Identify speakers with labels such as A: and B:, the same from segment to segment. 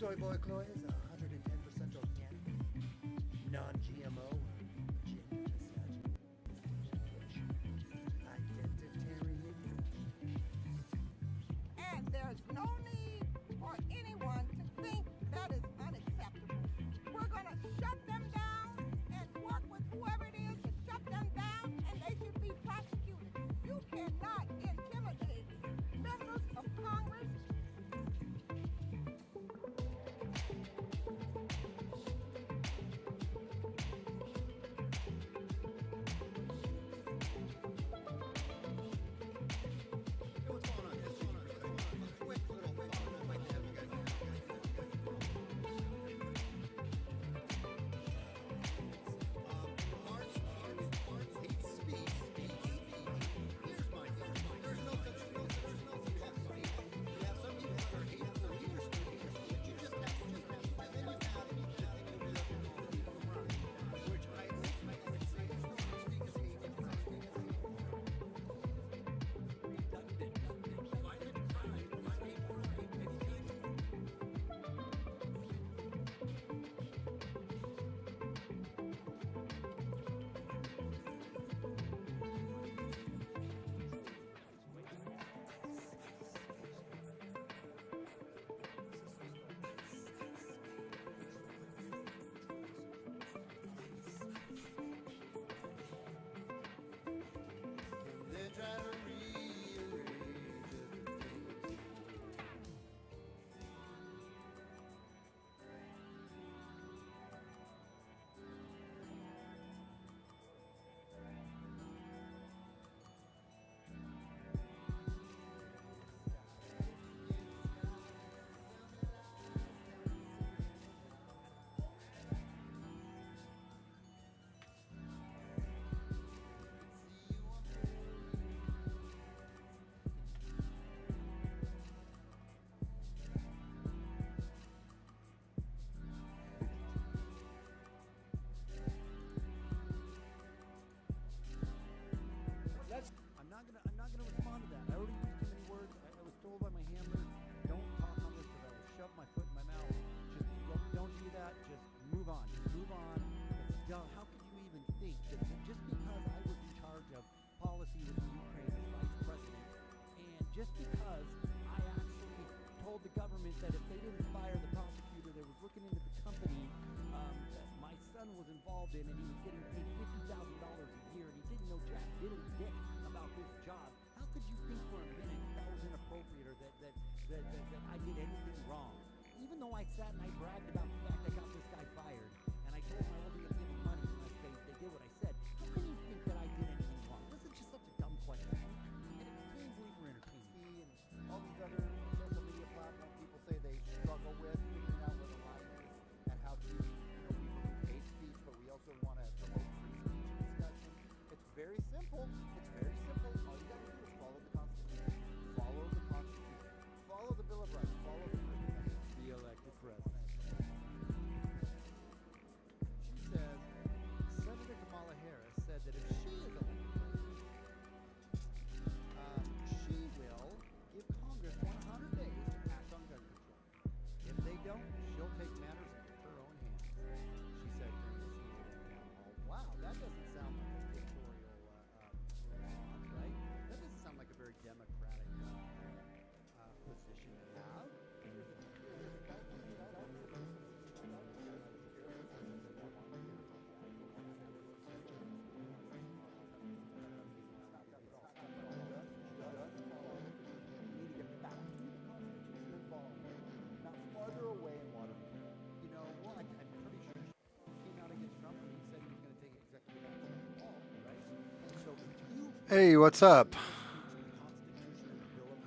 A: Soy boy cloy is 110% organic, non-GMO, gender identitarian.
B: And there's no need for anyone to think that is unacceptable. We're going to shut them down and work with whoever it is to shut them down, and they should be prosecuted. You cannot intimidate members of Congress.
C: I'm not gonna respond to that. I already used too many words. I was told by my handler, don't talk on this because I will shove my foot in my mouth. Just don't do that. Just move on. Just move on. It's dumb. How could you even think that just because I was in charge of policy with Ukraine as vice president, and just because I actually told the government that if they didn't fire the prosecutor that was looking into the company that my son was involved in, and he was getting paid $50,000 a year, and he didn't know jack dick about this job. How could you think for a minute that was inappropriate or that I did anything wrong? Even though I sat and I bragged about the fact I got this guy fired, and I told him I wasn't going to give him money unless they did what I said, how can you think that I did anything wrong? This is just such a dumb question. And it can't believe we're entertaining.
D: And all these other social media platforms, people say they struggle with figuring out where the line is and how to, we remove hate speech, but we also want to promote free speech and discussion. It's very simple. It's very simple. All you got to do is follow the Constitution. Follow the Constitution. Follow the Bill of Rights. Follow the First Amendment.
C: The elected president.
D: She says, Senator Kamala Harris said that if she is elected president, she will give Congress 100 days to act on gun control. If they don't, she'll take matters into her own hands, she said during the CNN town hall. Wow, that doesn't sound like a dictatorial response, right? That doesn't sound like a very democratic position to have. Not farther away in Waterloo. Well, I'm pretty sure she came out against Trump and he said he was going to take executive action on the wall, right? So
E: Hey, what's up?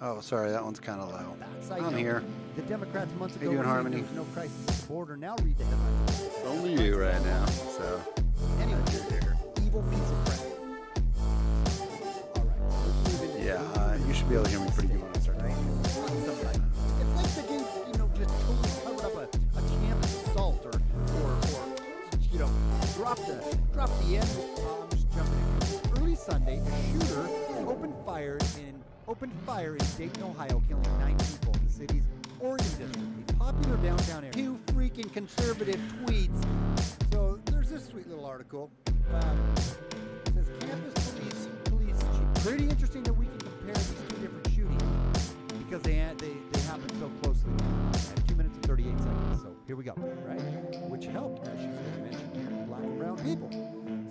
E: Oh, sorry, that one's kind of low. I'm here.
C: The Democrats months
E: How you
C: ago
E: doing,
C: were saying
E: Harmony?
C: there was no crisis at the border. Now read the headlines.
E: It's only you right now, so
C: Anyway,
E: glad you're here.
C: evil pizza bread. All right, let's move into
E: Yeah, you should be able to hear me pretty good when I start talking.
C: Sometimes. It's like the dude, just totally covered up a campus assault or drop the end. I'm just jumping in. Early Sunday, a shooter opened fire in Dayton, Ohio, killing 9 people. The city's Oregon district, a popular downtown area.
D: 2 freaking conservative tweets. So there's this sweet little article. It says campus police chief. Pretty interesting that we can compare these two different shootings because they happen so closely. At 2 minutes and 38 seconds. So here we go, right? Which helped, as she's going to mention here, black and brown people.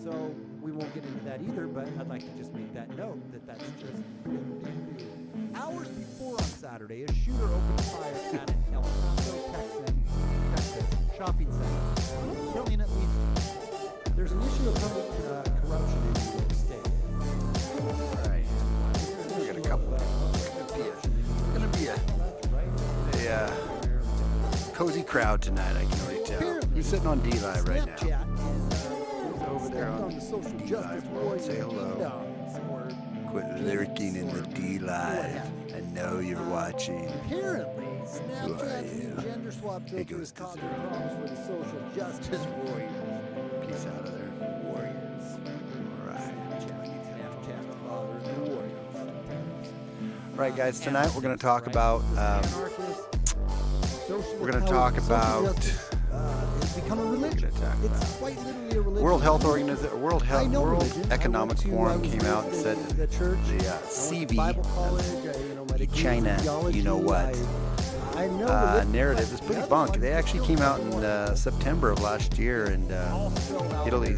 D: So we won't get into that either, but I'd like to just make that note that that's just hours before on Saturday, a shooter opened fire at an El Paso, Texas shopping center, killing at least. There's an issue of public corruption in New York State.
E: All right. We got a couple. It's gonna be a cozy crowd tonight. I can already tell. Who's sitting on D-Live right now?
D: Snapchat is
E: Over there on
D: the social
E: D-Live
D: justice
E: world. Say hello. Quit lurking in the D-Live. I know you're watching.
D: Apparently,
E: are
D: Snapchat's
E: you?
D: new gender swap
E: It
D: filter
E: goes
D: is
E: to
D: causing
E: zero.
D: problems for the social justice warriors.
E: Peace out of there.
D: Warriors.
E: All right.
D: Snapchat's bothering the warriors.
E: All right, guys. Tonight we're gonna talk about. We're gonna talk about.
D: It's become a religion. It's quite literally a religion.
E: World
D: I know
E: World
D: religion.
E: Economic
D: I went to,
E: Forum
D: was
E: came out and
D: in
E: said
D: the church.
E: the
D: I went to
E: CV,
D: Bible college. My degrees in
E: China,
D: theology.
E: you know what,
D: I know religion.
E: narrative is pretty bunk. They actually came out in September of last year, and Italy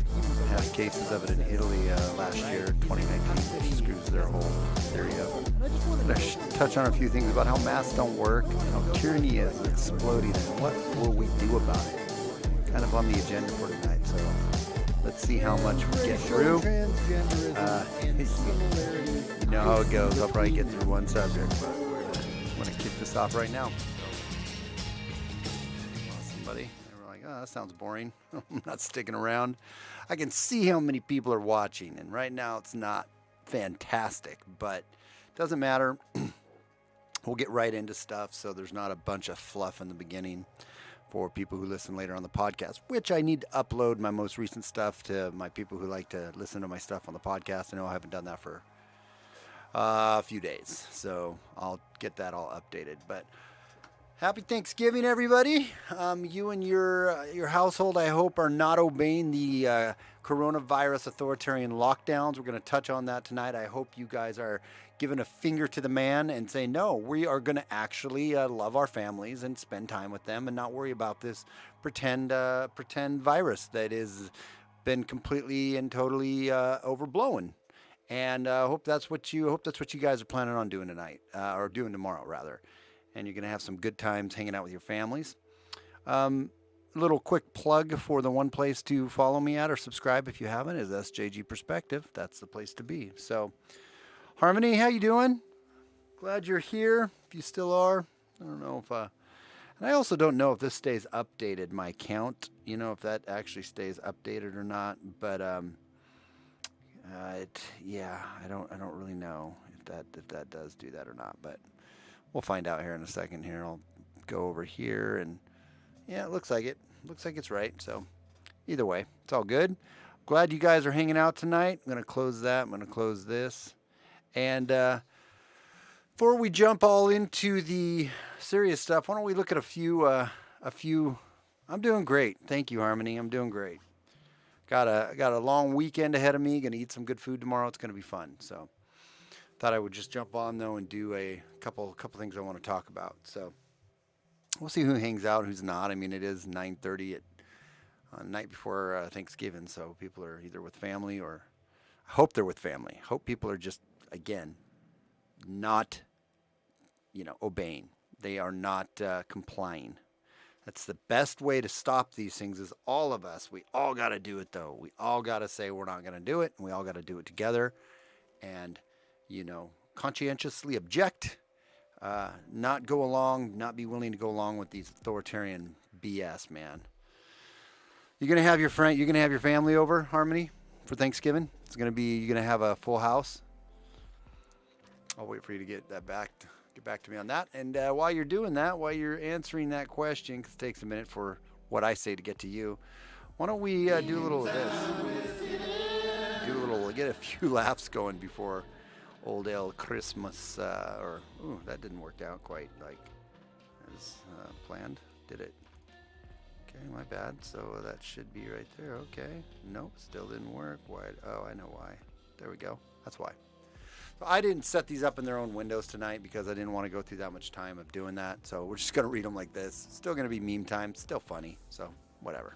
E: had cases of it in Italy last year, 2019, which screws their whole theory up. I'm going to touch on a few things about how masks don't work, how tyranny is exploding, and what will we do about it. Kind of on the agenda for tonight, so let's see how much we get through. You know how it goes. I'll probably get through one subject, but we're going to kick this off right now. Somebody, they were like, oh, that sounds boring. I'm not sticking around. I can see how many people are watching, and right now it's not fantastic, but it doesn't matter. We'll get right into stuff, so there's not a bunch of fluff in the beginning for people who listen later on the podcast, which I need to upload my most recent stuff to my people who like to listen to my stuff on the podcast. I know I haven't done that for a few days, so I'll get that all updated. But happy Thanksgiving, everybody. You and your household, I hope, are not obeying the coronavirus authoritarian lockdowns. We're going to touch on that tonight. I hope you guys are giving a finger to the man and say, no, we are going to actually love our families and spend time with them and not worry about this pretend virus that has been completely and totally overblown. And hope that's what you guys are planning on doing tonight, or doing tomorrow rather. And you're going to have some good times hanging out with your families. Little quick plug for the one place to follow me at or subscribe if you haven't is SJG Perspective. That's the place to be. So, Harmony, how you doing? Glad you're here. If you still are, I don't know if. And I also don't know if this stays updated. My count, if that actually stays updated or not. But yeah, I don't really know if that does do that or not. But we'll find out here in a second. Here, I'll go over here and yeah, it looks like it. Looks like it's right. So either way, it's all good. Glad you guys are hanging out tonight. I'm gonna close that. I'm gonna close this. And before we jump all into the serious stuff, why don't we look at a few. I'm doing great. Thank you, Harmony. I'm doing great. Got a long weekend ahead of me. Gonna eat some good food tomorrow. It's gonna be fun. So thought I would just jump on though and do a couple things I want to talk about. So we'll see who hangs out, who's not. I mean, it is 9:30 on night before Thanksgiving, so people are either with family or I hope they're with family. Hope people are just, again, not, obeying. They are not complying. That's the best way to stop these things is all of us. We all got to do it, though. We all got to say we're not going to do it, and we all got to do it together and, conscientiously object, not go along, not be willing to go along with these authoritarian BS, man. You're going to have your family over, Harmony, for Thanksgiving? You're going to have a full house? I'll wait for you to get back to me on that. And while you're doing that, while you're answering that question, because it takes a minute for what I say to get to you, why don't we do a little of this? Get a few laughs going before old El Christmas, that didn't work out quite like, as planned. Did it? Okay, my bad. So that should be right there. Okay. Nope, still didn't work. Why? Oh, I know why. There we go. That's why. So I didn't set these up in their own windows tonight because I didn't want to go through that much time of doing that. So we're just going to read them like this. Still going to be meme time. Still funny. So whatever.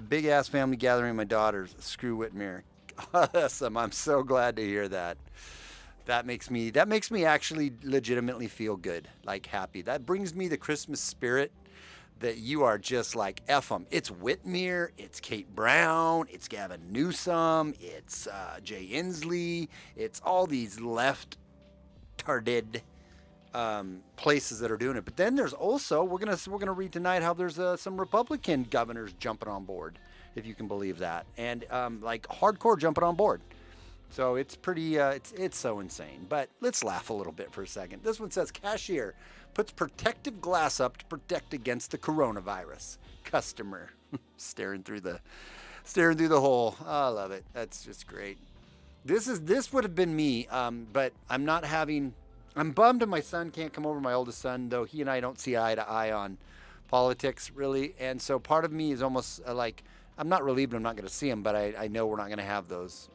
E: Big ass family gathering. My daughters. Screw Whitmere. Awesome. I'm so glad to hear that. That makes me actually legitimately feel good. Like happy. That brings me the Christmas spirit. That you are just like, F them. It's Whitmere, it's Kate Brown, it's Gavin Newsom, it's Jay Inslee, it's all these left-tarded places that are doing it. But then there's also, we're gonna read tonight how there's some Republican governors jumping on board, if you can believe that, and like hardcore jumping on board. So it's pretty, it's so insane. But let's laugh a little bit for a second. This one says, cashier puts protective glass up to protect against the coronavirus. Customer staring through the hole. Oh, I love it. That's just great. This would have been me, but I'm bummed that my son can't come over. My oldest son, though, he and I don't see eye to eye on politics really, and so part of me is almost like I'm not relieved I'm not going to see him, but I know we're not going to have those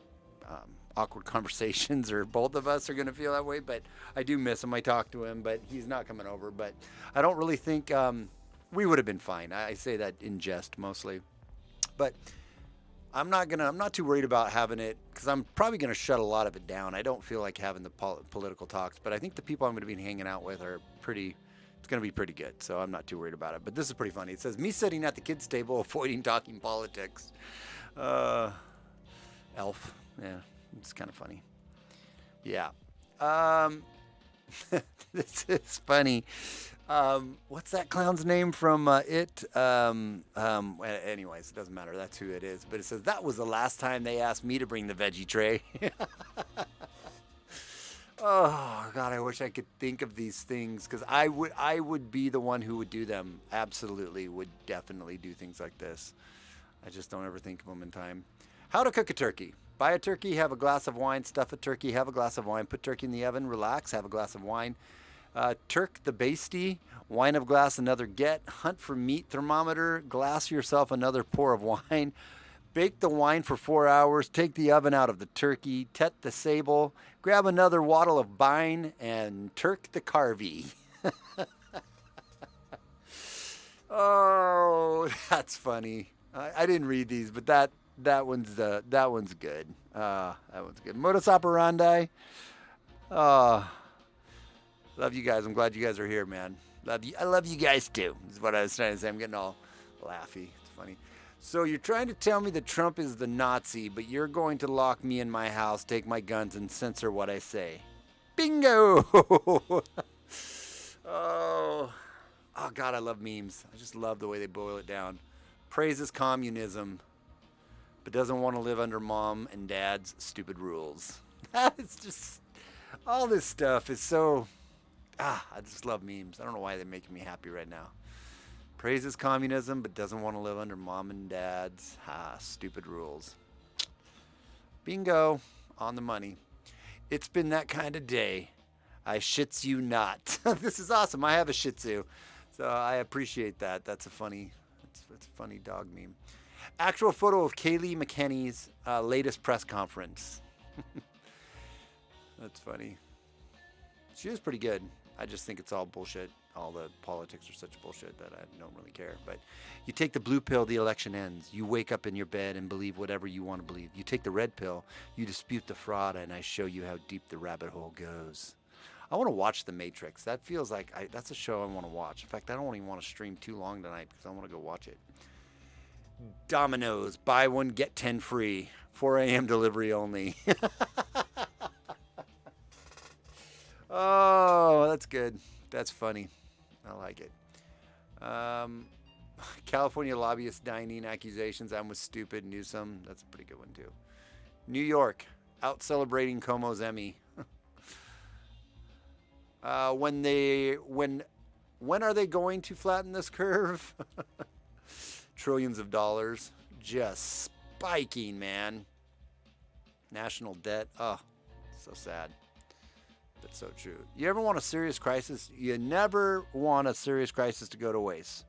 E: awkward conversations, or both of us are going to feel that way. But I do miss him. I talk to him, but he's not coming over. But I don't really think we would have been fine. I say that in jest mostly, but I'm not too worried about having it, because I'm probably going to shut a lot of it down. I don't feel like having the political talks, but I think the people I'm going to be hanging out with are it's going to be pretty good. So I'm not too worried about it. But this is pretty funny. It says, me sitting at the kids' table avoiding talking politics. Elf. Yeah. It's kind of funny. Yeah. This is funny. What's that clown's name from It? Anyways, it doesn't matter. That's who it is. But it says, that was the last time they asked me to bring the veggie tray. Oh, God, I wish I could think of these things, because I would be the one who would do them. Absolutely would definitely do things like this. I just don't ever think of them in time. How to cook a turkey. Buy a turkey, have a glass of wine, stuff a turkey, have a glass of wine, put turkey in the oven, relax, have a glass of wine. Turk the bastie, wine of glass another get, hunt for meat thermometer, glass yourself another pour of wine, bake the wine for 4 hours, take the oven out of the turkey, tet the sable, grab another wattle of bine, and turk the carvey. Oh, that's funny. I didn't read these, but that one's good. That one's good. Modus operandi. Love you guys. I'm glad you guys are here, man. Love you. I love you guys too. Is what I was trying to say. I'm getting all laughy. It's funny. So you're trying to tell me that Trump is the Nazi, but you're going to lock me in my house, take my guns, and censor what I say. Bingo! Oh, God, I love memes. I just love the way they boil it down. Praises communism, but doesn't want to live under mom and dad's stupid rules. It's just, all this stuff is so, I just love memes. I don't know why they're making me happy right now. Praises communism, but doesn't want to live under mom and dad's stupid rules. Bingo, on the money. It's been that kind of day. I shits you not. This is awesome. I have a Shih Tzu, so I appreciate that. That's a funny dog meme. Actual photo of Kayleigh McEnany's latest press conference. That's funny. She was pretty good. I just think it's all bullshit. All the politics are such bullshit that I don't really care. But you take the blue pill, the election ends. You wake up in your bed and believe whatever you want to believe. You take the red pill, you dispute the fraud, and I show you how deep the rabbit hole goes. I want to watch The Matrix. That feels like that's a show I want to watch. In fact, I don't even want to stream too long tonight because I want to go watch it. Domino's, buy one, get 10 free. 4 a.m. delivery only. Oh, that's good. That's funny. I like it. California lobbyist dining accusations. I'm with stupid Newsom. That's a pretty good one too. New York, out celebrating Como's Emmy. When are they going to flatten this curve? Trillions of dollars just spiking, man. National debt. Oh, so sad. That's so true. You ever want a serious crisis? You never want a serious crisis to go to waste.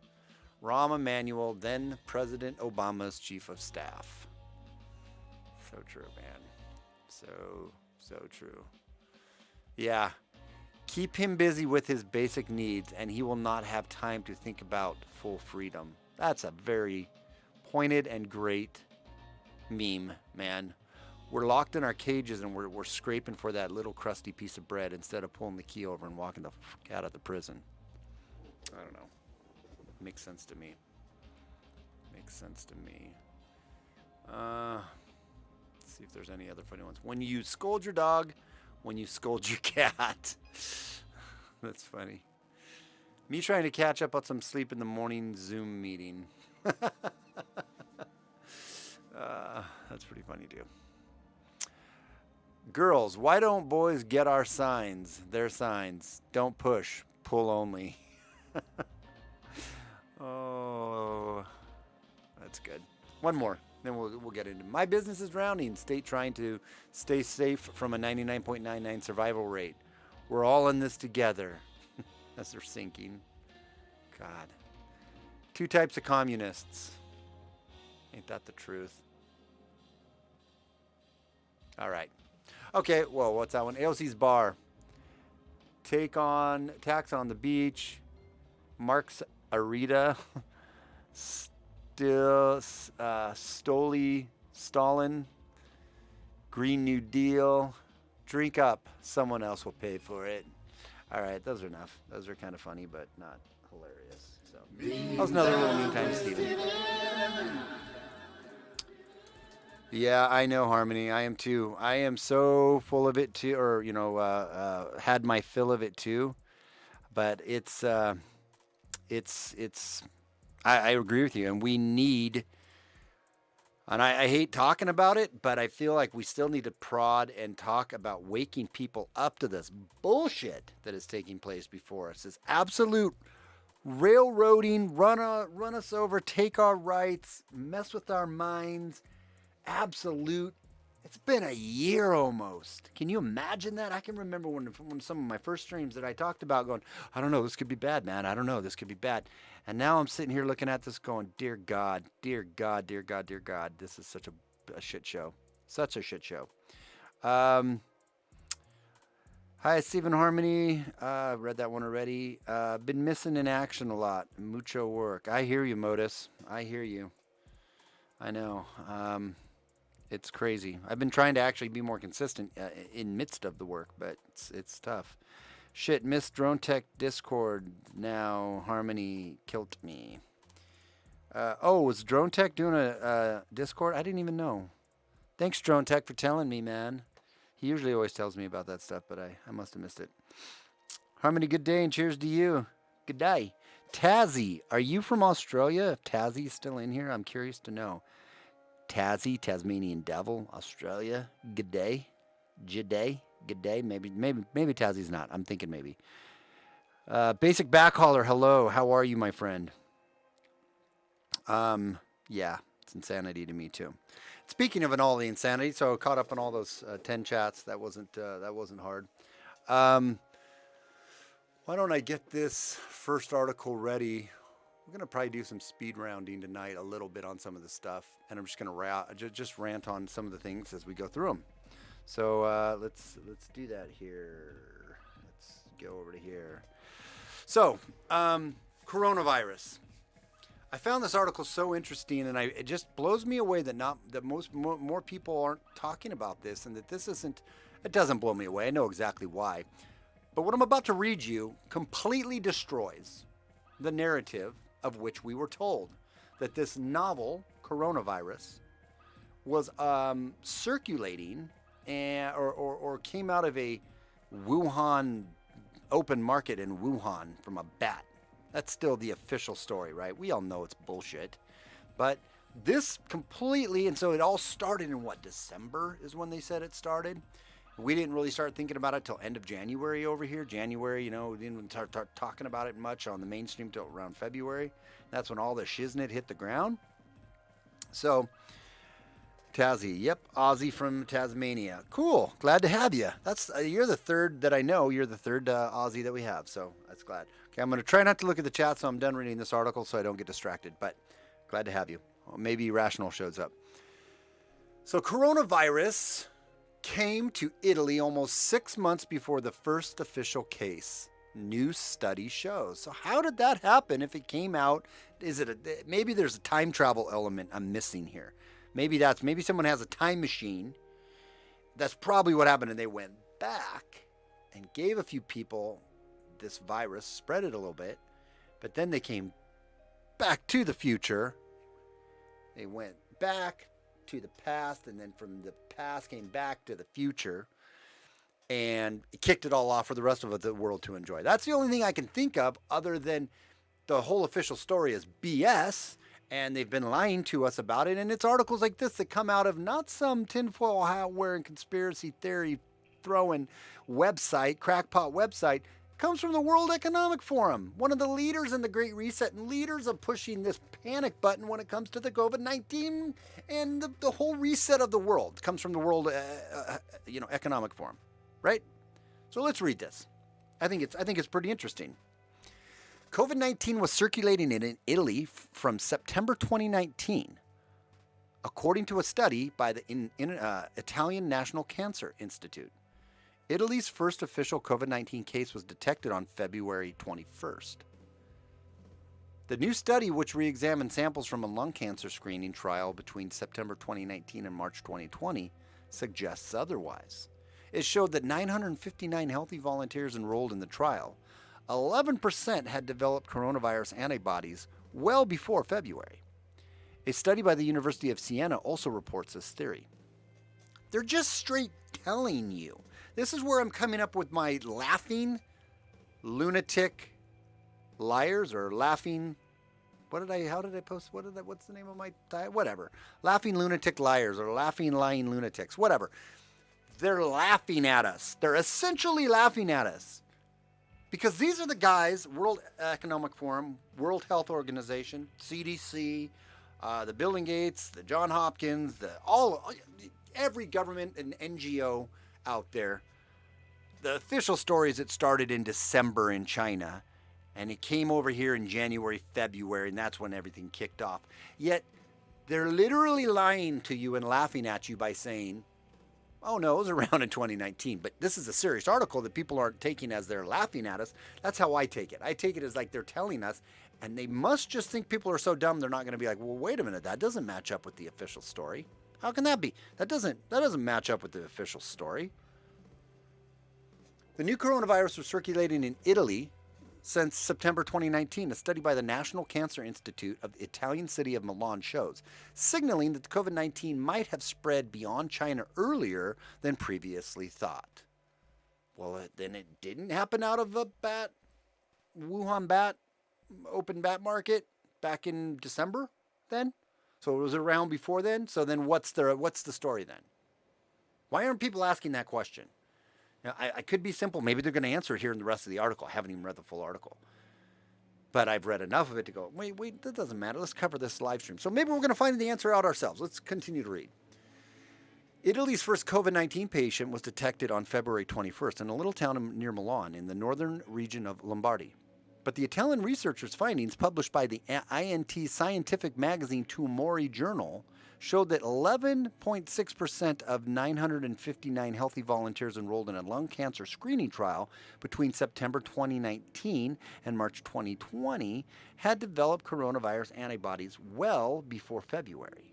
E: Rahm Emanuel, then President Obama's chief of staff. So true, man. So true. Yeah. Keep him busy with his basic needs, and he will not have time to think about full freedom. That's a very pointed and great meme, man. We're locked in our cages, and we're scraping for that little crusty piece of bread instead of pulling the key over and walking the fuck out of the prison. I don't know. Makes sense to me. Makes sense to me. Let's see if there's any other funny ones. When you scold your dog, when you scold your cat. That's funny. Me trying to catch up on some sleep in the morning Zoom meeting. That's pretty funny too. Girls, why don't boys get our signs? Their signs. Don't push, pull only. Oh, that's good. One more, then we'll get into my business is drowning. State trying to stay safe from a 99.99 survival rate. We're all in this together. As they're sinking. God. 2 types of communists. Ain't that the truth? All right. Okay, well, what's that one? AOC's bar. Tax on the beach. Mark's Arita. Stalin. Green New Deal. Drink up. Someone else will pay for it. All right, those are enough. Those are kind of funny, but not hilarious. So that was another little meantime, Steven. Yeah, I know, Harmony. I am too. I am so full of it too, or had my fill of it too. But it's. I agree with you, and we need. And I hate talking about it, but I feel like we still need to prod and talk about waking people up to this bullshit that is taking place before us. This absolute railroading, run us over, take our rights, mess with our minds. Absolute. It's been a year almost. Can you imagine that? I can remember when some of my first streams that I talked about going, I don't know, this could be bad, man. I don't know, this could be bad. And now I'm sitting here looking at this going, dear God, dear God, dear God, dear God. This is such a shit show. Such a shit show. Hi, Stephen Harmony. Read that one already. Been missing in action a lot. Mucho work. I hear you, Modus. I hear you. I know. It's crazy. I've been trying to actually be more consistent in midst of the work, but it's tough. Shit, missed Drone Tech Discord. Now Harmony killed me. Was Drone Tech doing a Discord? I didn't even know. Thanks, Drone Tech, for telling me, man. He usually always tells me about that stuff, but I must have missed it. Harmony, good day and cheers to you. Good day. Tazzy, are you from Australia? If Tazzy's still in here, I'm curious to know. Tazzy, Tasmanian Devil, Australia. Good day. Jade. Good day. Maybe Tazzy's not. I'm thinking maybe. Basic Backhauler, hello. How are you, my friend? Yeah, it's insanity to me too. Speaking of all the insanity, so I caught up on all those 10 chats. That wasn't hard. Why don't I get this first article ready? We're going to probably do some speed rounding tonight a little bit on some of the stuff. And I'm just going to just rant on some of the things as we go through them. So let's do that here. Let's go over to here. So, coronavirus. I found this article so interesting, and it just blows me away that more people aren't talking about this, and that this isn't. It doesn't blow me away. I know exactly why. But what I'm about to read you completely destroys the narrative of which we were told, that this novel coronavirus was circulating or came out of a Wuhan open market in Wuhan from a bat. That's still the official story, right? We all know it's bullshit. But this completely, and so it all started in December is when they said it started. We didn't really start thinking about it till end of January over here. January, we didn't start talking about it much on the mainstream till around February. That's when all the shiznit hit the ground. So Tazzy. Yep, Ozzy from Tasmania. Cool. Glad to have you. That's you're the third that I know. You're the third Aussie that we have, so that's glad. Okay, I'm going to try not to look at the chat so I'm done reading this article so I don't get distracted, but glad to have you. Well, maybe Rational shows up. So coronavirus came to Italy almost 6 months before the first official case. New study shows. So how did that happen if it came out? Maybe there's a time travel element I'm missing here. Maybe someone has a time machine. That's probably what happened. And they went back and gave a few people this virus, spread it a little bit, but then they came back to the future. They went back to the past, and then from the past came back to the future, and it kicked it all off for the rest of the world to enjoy. That's the only thing I can think of other than the whole official story is BS, and they've been lying to us about it. And it's articles like this that come out of not some tinfoil hat wearing conspiracy theory throwing website, crackpot website. It comes from the World Economic Forum, one of the leaders in the Great Reset and leaders of pushing this panic button when it comes to the COVID-19 and the whole reset of the world. It comes from the World Economic Forum, right? So let's read this. I think it's pretty interesting. COVID-19 was circulating in Italy from September 2019, according to a study by the Italian National Cancer Institute. Italy's first official COVID-19 case was detected on February 21st. The new study, which re-examined samples from a lung cancer screening trial between September 2019 and March 2020, suggests otherwise. It showed that 959 healthy volunteers enrolled in the trial, 11% had developed coronavirus antibodies well before February. A study by the University of Siena also reports this theory. They're just straight telling you. This is where I'm coming up with my laughing lunatic liars or laughing. How did I post? What's the name of my title? Whatever. Laughing lunatic liars or laughing lying lunatics. Whatever. They're laughing at us. They're essentially laughing at us. Because these are the guys, World Economic Forum, World Health Organization, CDC, the Bill and Gates, the John Hopkins, every government and NGO out there. The official story is it started in December in China, and it came over here in January, February, and that's when everything kicked off. Yet, they're literally lying to you and laughing at you by saying, oh no, it was around in 2019. But this is a serious article that people aren't taking as they're laughing at us. That's how I take it. I take it as like they're telling us, and they must just think people are so dumb they're not going to be like, well, wait a minute, that doesn't match up with the official story. How can that be? That doesn't match up with the official story. The new coronavirus was circulating in Italy since September 2019, a study by the National Cancer Institute of the Italian city of Milan shows, signaling that the COVID-19 might have spread beyond China earlier than previously thought. Well, then it didn't happen out of a Wuhan bat, open bat market back in December then? So it was around before then? So then what's the story then? Why aren't people asking that question? Now, I could be simple. Maybe they're going to answer it here in the rest of the article. I haven't even read the full article. But I've read enough of it to go, wait, that doesn't matter. Let's cover this live stream. So maybe we're going to find the answer out ourselves. Let's continue to read. Italy's first COVID-19 patient was detected on February 21st in a little town near Milan in the northern region of Lombardy. But the Italian researchers' findings published by the INT scientific magazine Tumori Journal showed that 11.6% of 959 healthy volunteers enrolled in a lung cancer screening trial between September 2019 and March 2020 had developed coronavirus antibodies well before February.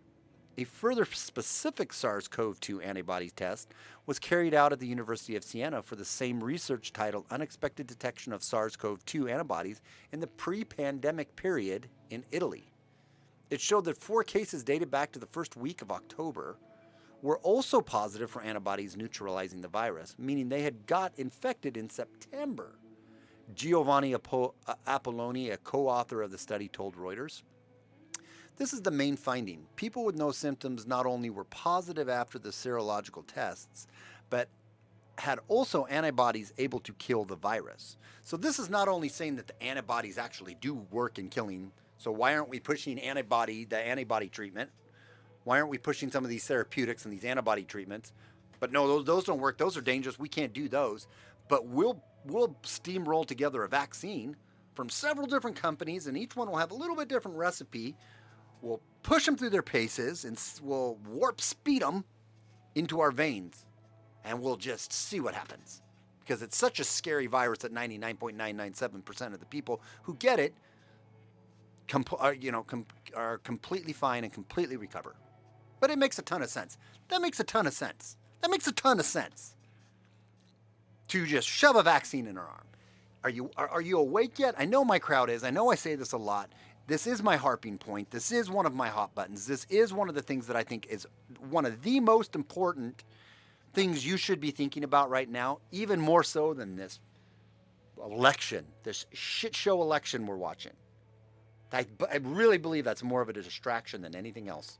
E: A further specific SARS-CoV-2 antibodies test was carried out at the University of Siena for the same research titled Unexpected Detection of SARS-CoV-2 Antibodies in the Pre-Pandemic Period in Italy. It showed that 4 cases dated back to the first week of October were also positive for antibodies neutralizing the virus, meaning they had got infected in September. Giovanni Apolloni, a co-author of the study, told Reuters. This is the main finding. People with no symptoms not only were positive after the serological tests, but had also antibodies able to kill the virus. So this is not only saying that the antibodies actually do work in killing. So why aren't we pushing the antibody treatment? Why aren't we pushing some of these therapeutics and these antibody treatments? But no, those don't work. Those are dangerous. We can't do those. But we'll steamroll together a vaccine from several different companies, and each one will have a little bit different recipe. We'll push them through their paces, and we'll warp speed them into our veins, and we'll just see what happens. Because it's such a scary virus that 99.997% of the people who get it are completely fine and completely recover. But it makes a ton of sense. That makes a ton of sense. That makes a ton of sense. To just shove a vaccine in our arm. Are you awake yet? I know my crowd is. I know I say this a lot. This is my harping point. This is one of my hot buttons. This is one of the things that I think is one of the most important things you should be thinking about right now, even more so than this election, this shit show election we're watching. I really believe that's more of a distraction than anything else.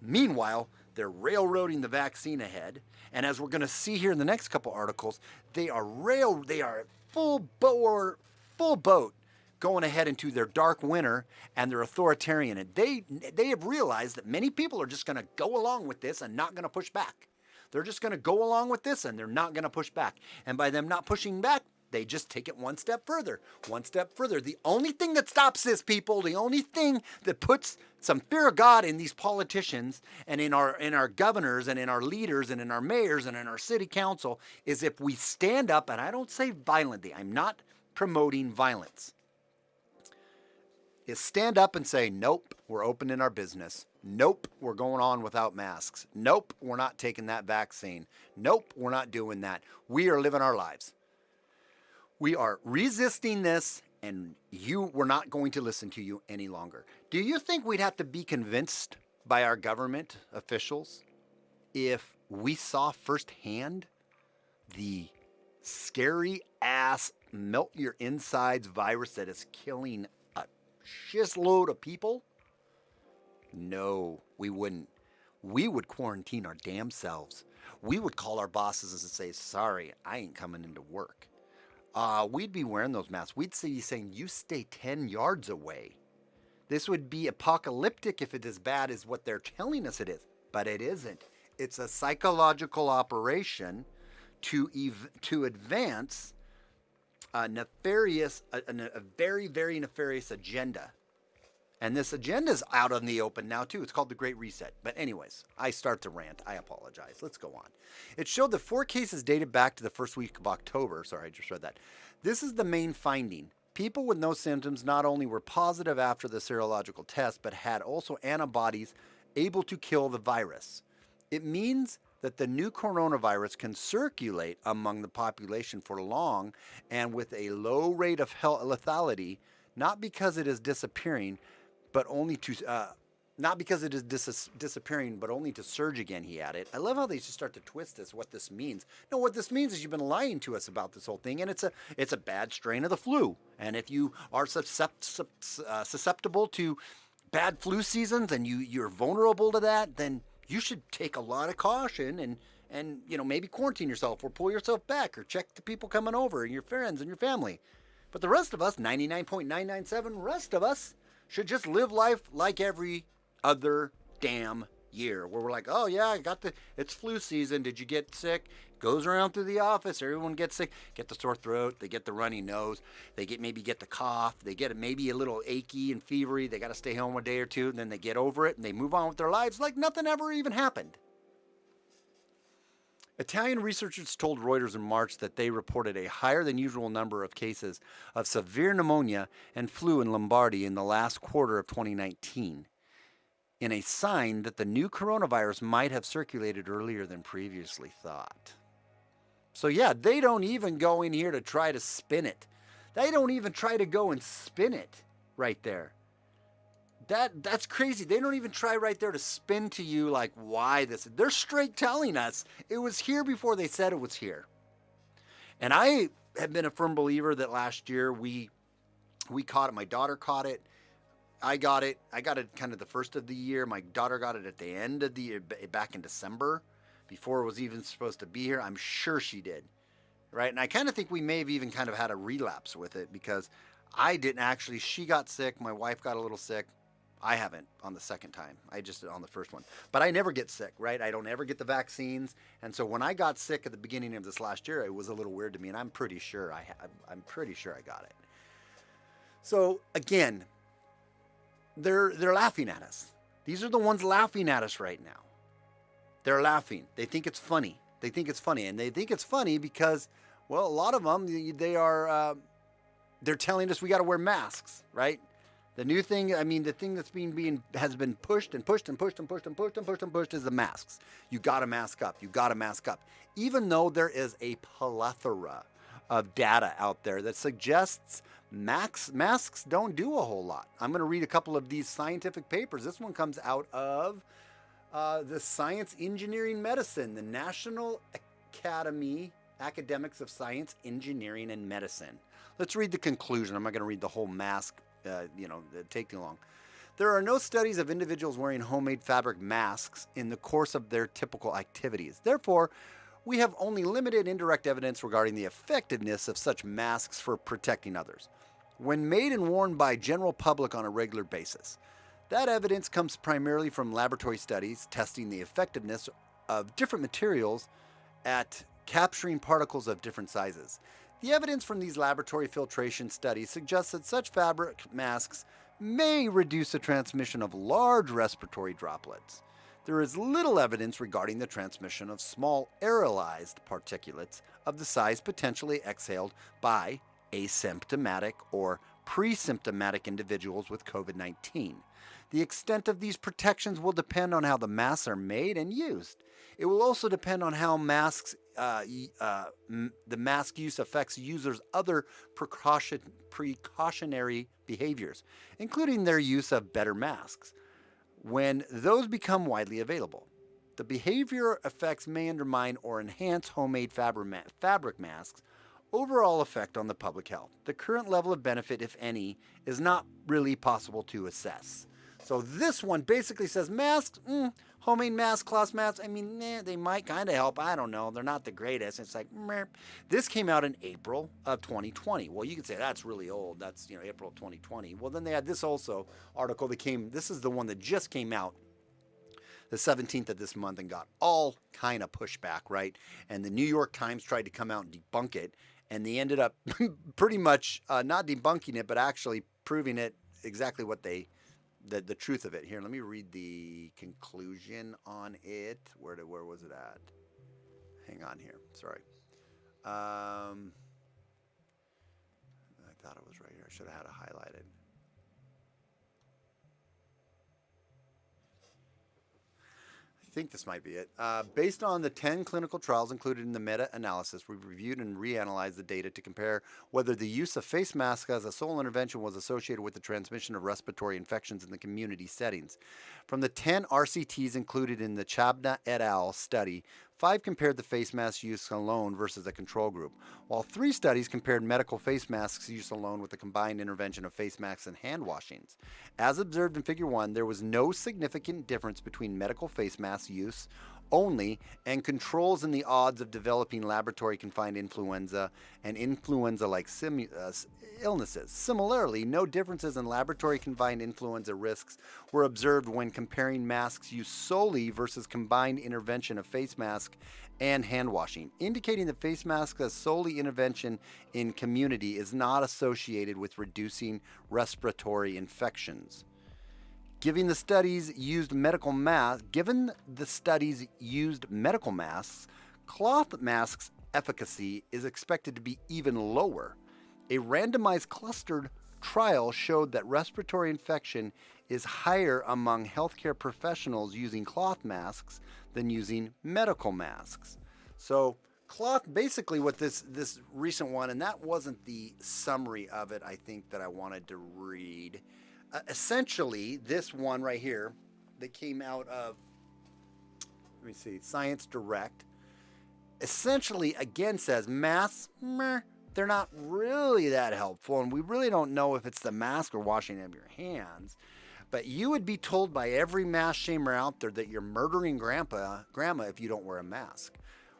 E: Meanwhile, they're railroading the vaccine ahead, and as we're going to see here in the next couple articles, they are full boat going ahead into their dark winter and their authoritarian. And they have realized that many people are just going to go along with this and not going to push back. They're just going to go along with this and they're not going to push back. And by them not pushing back, they just take it one step further. The only thing that stops this, people, the only thing that puts some fear of God in these politicians and in our governors and in our leaders and in our mayors and in our city council is if we stand up, and I don't say violently, I'm not promoting violence, is stand up and say, nope, we're opening our business. Nope, we're going on without masks. Nope, we're not taking that vaccine. Nope, we're not doing that. We are living our lives. We are resisting this, and we're not going to listen to you any longer. Do you think we'd have to be convinced by our government officials if we saw firsthand the scary ass melt your insides virus that is killing a shitload of people? No, we wouldn't. We would quarantine our damn selves. We would call our bosses and say, sorry, I ain't coming into work. We'd be wearing those masks. We'd be saying, you stay 10 yards away. This would be apocalyptic if it's as bad as what they're telling us it is. But it isn't. It's a psychological operation to advance a very, very nefarious agenda. And this agenda is out in the open now, too. It's called the Great Reset. But anyways, I start to rant. I apologize. Let's go on. It showed that 4 cases dated back to the first week of October. Sorry, I just read that. This is the main finding. People with no symptoms not only were positive after the serological test, but had also antibodies able to kill the virus. It means that the new coronavirus can circulate among the population for long and with a low rate of lethality, not because it is disappearing, but only to disappearing, but only to surge again, he added. I love how they just start to twist this, what this means. No, what this means is you've been lying to us about this whole thing, and it's a bad strain of the flu. And if you are susceptible to bad flu seasons and you're vulnerable to that, then you should take a lot of caution and maybe quarantine yourself or pull yourself back or check the people coming over and your friends and your family. But the rest of us, 99.997 rest of us, should just live life like every other damn year, where we're like, oh yeah, it's flu season. Did you get sick? Goes around through the office. Everyone gets sick. Get the sore throat. They get the runny nose. They maybe get the cough. They get maybe a little achy and fevery. They got to stay home a day or two, and then they get over it and they move on with their lives like nothing ever even happened. Italian researchers told Reuters in March that they reported a higher than usual number of cases of severe pneumonia and flu in Lombardy in the last quarter of 2019, in a sign that the new coronavirus might have circulated earlier than previously thought. So yeah, they don't even go in here to try to spin it. They don't even try to go and spin it right there. That's crazy. They don't even try right there to spin to you like why this. They're straight telling us it was here before they said it was here. And I have been a firm believer that last year we caught it. My daughter caught it. I got it kind of the first of the year. My daughter got it at the end of the year, back in December, before it was even supposed to be here. I'm sure she did. Right? And I kind of think we may have even kind of had a relapse with it because I didn't actually. She got sick. My wife got a little sick. I haven't on the second time. I just did on the first one. But I never get sick, right? I don't ever get the vaccines. And so when I got sick at the beginning of this last year, it was a little weird to me. And I'm pretty sure I'm pretty sure I got it. So again, they're laughing at us. These are the ones laughing at us right now. They're laughing. They think it's funny. They think it's funny. And they think it's funny because, well, a lot of them, they're telling us we got to wear masks, right? The new thing, I mean, the thing that's has been pushed and pushed and pushed and pushed and pushed and pushed and pushed is the masks. You got to mask up. You got to mask up. Even though there is a plethora of data out there that suggests masks don't do a whole lot. I'm going to read a couple of these scientific papers. This one comes out of the Science, Engineering, Medicine, the National Academy Academics of Science, Engineering, and Medicine. Let's read the conclusion. I'm not going to read the whole mask. Take too long. There are no studies of individuals wearing homemade fabric masks in the course of their typical activities. Therefore, we have only limited indirect evidence regarding the effectiveness of such masks for protecting others when made and worn by general public on a regular basis. That evidence comes primarily from laboratory studies testing the effectiveness of different materials at capturing particles of different sizes. The evidence from these laboratory filtration studies suggests that such fabric masks may reduce the transmission of large respiratory droplets. There is little evidence regarding the transmission of small aerolized particulates of the size potentially exhaled by asymptomatic or pre-symptomatic individuals with COVID-19. The extent of these protections will depend on how the masks are made and used. It will also depend on how the mask use affects users' other precautionary behaviors, including their use of better masks, when those become widely available. The behavior effects may undermine or enhance homemade fabric masks' overall effect on the public health. The current level of benefit, if any, is not really possible to assess. So this one basically says masks, homemade masks, cloth masks, I mean, they might kind of help. I don't know. They're not the greatest. It's like, meh. This came out in April of 2020. Well, you could say that's really old. That's, April of 2020. Well, then they had this also article this is the one that just came out the 17th of this month and got all kind of pushback, right? And the New York Times tried to come out and debunk it. And they ended up pretty much not debunking it, but actually proving it exactly what the truth of it. Here, let me read the conclusion on it. Where was it at? Hang on here. Sorry. I thought it was right here. I should have had it highlighted. I think this might be it. Based on the 10 clinical trials included in the meta-analysis, we reviewed and reanalyzed the data to compare whether the use of face masks as a sole intervention was associated with the transmission of respiratory infections in the community settings. From the 10 RCTs included in the Chabna et al. Study, 5 compared the face mask use alone versus a control group, while 3 studies compared medical face masks use alone with the combined intervention of face masks and hand washings. As observed in Figure 1, there was no significant difference between medical face mask use only and controls in the odds of developing laboratory-confined influenza and influenza-like illnesses. Similarly, no differences in laboratory-confined influenza risks were observed when comparing masks used solely versus combined intervention of face mask and hand washing, indicating that face mask as solely intervention in community is not associated with reducing respiratory infections. Given the studies used medical masks, cloth masks' efficacy is expected to be even lower. A randomized clustered trial showed that respiratory infection is higher among healthcare professionals using cloth masks than using medical masks. So cloth, basically what this recent one, and that wasn't the summary of it, I think, that I wanted to read. Essentially, this one right here that came out of, let me see, Science Direct, essentially again says masks, they're not really that helpful, and we really don't know if it's the mask or washing of your hands. But you would be told by every mask shamer out there that you're murdering grandma if you don't wear a mask.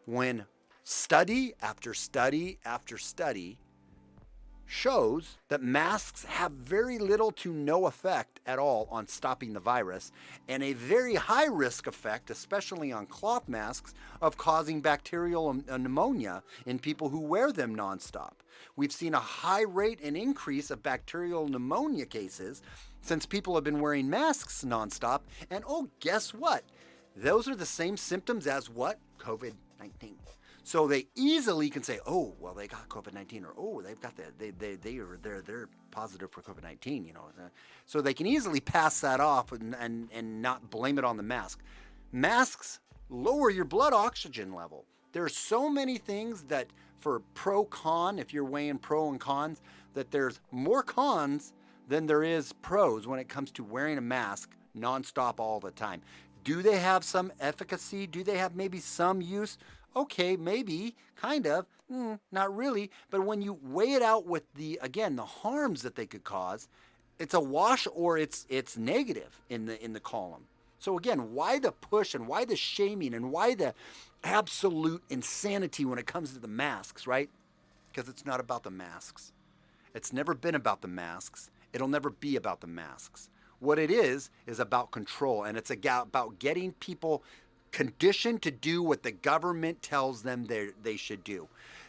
E: When study after study after study shows that masks have very little to no effect at all on stopping the virus, and a very high risk effect, especially on cloth masks, of causing bacterial pneumonia in people who wear them nonstop. We've seen a high rate and increase of bacterial pneumonia cases since people have been wearing masks nonstop, and oh, guess what? Those are the same symptoms as what? COVID-19. So they easily can say, oh, well, they got COVID-19, or oh, they've got that, they're positive for COVID-19, you know. So they can easily pass that off and not blame it on the mask. Masks lower your blood oxygen level. There's so many things that for pro-con, if you're weighing pro and cons, that there's more cons than there is pros when it comes to wearing a mask nonstop all the time. Do they have some efficacy? Do they have maybe some use? Okay, maybe, kind of, not really. But when you weigh it out with the harms that they could cause, it's a wash or it's negative in the column. So again, why the push and why the shaming and why the absolute insanity when it comes to the masks, right? Because it's not about the masks. It's never been about the masks. It'll never be about the masks. What it is about control, and it's about getting people conditioned to do what the government tells them they should do.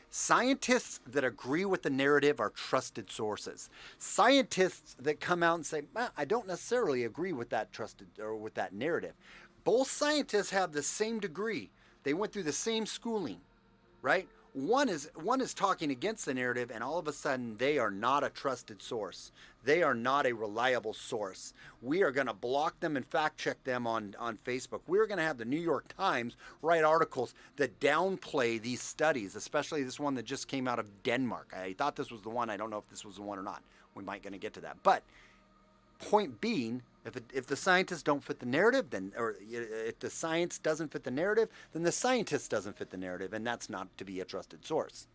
E: Scientists that agree with the narrative are trusted sources. Scientists that come out and say, I don't necessarily agree with that trusted or with that narrative. Both scientists have the same degree. They went through the same schooling, right? One is talking against the narrative, and all of a sudden they are not a trusted source. They are not a reliable source. We are going to block them and fact check them on Facebook. We're going to have the New York Times write articles that downplay these studies, especially this one that just came out of Denmark. I thought this was the one. I don't know if this was the one or not. We might going to get to that. But point being, if the scientists don't fit the narrative, or if the science doesn't fit the narrative, then the scientist doesn't fit the narrative, and that's not to be a trusted source.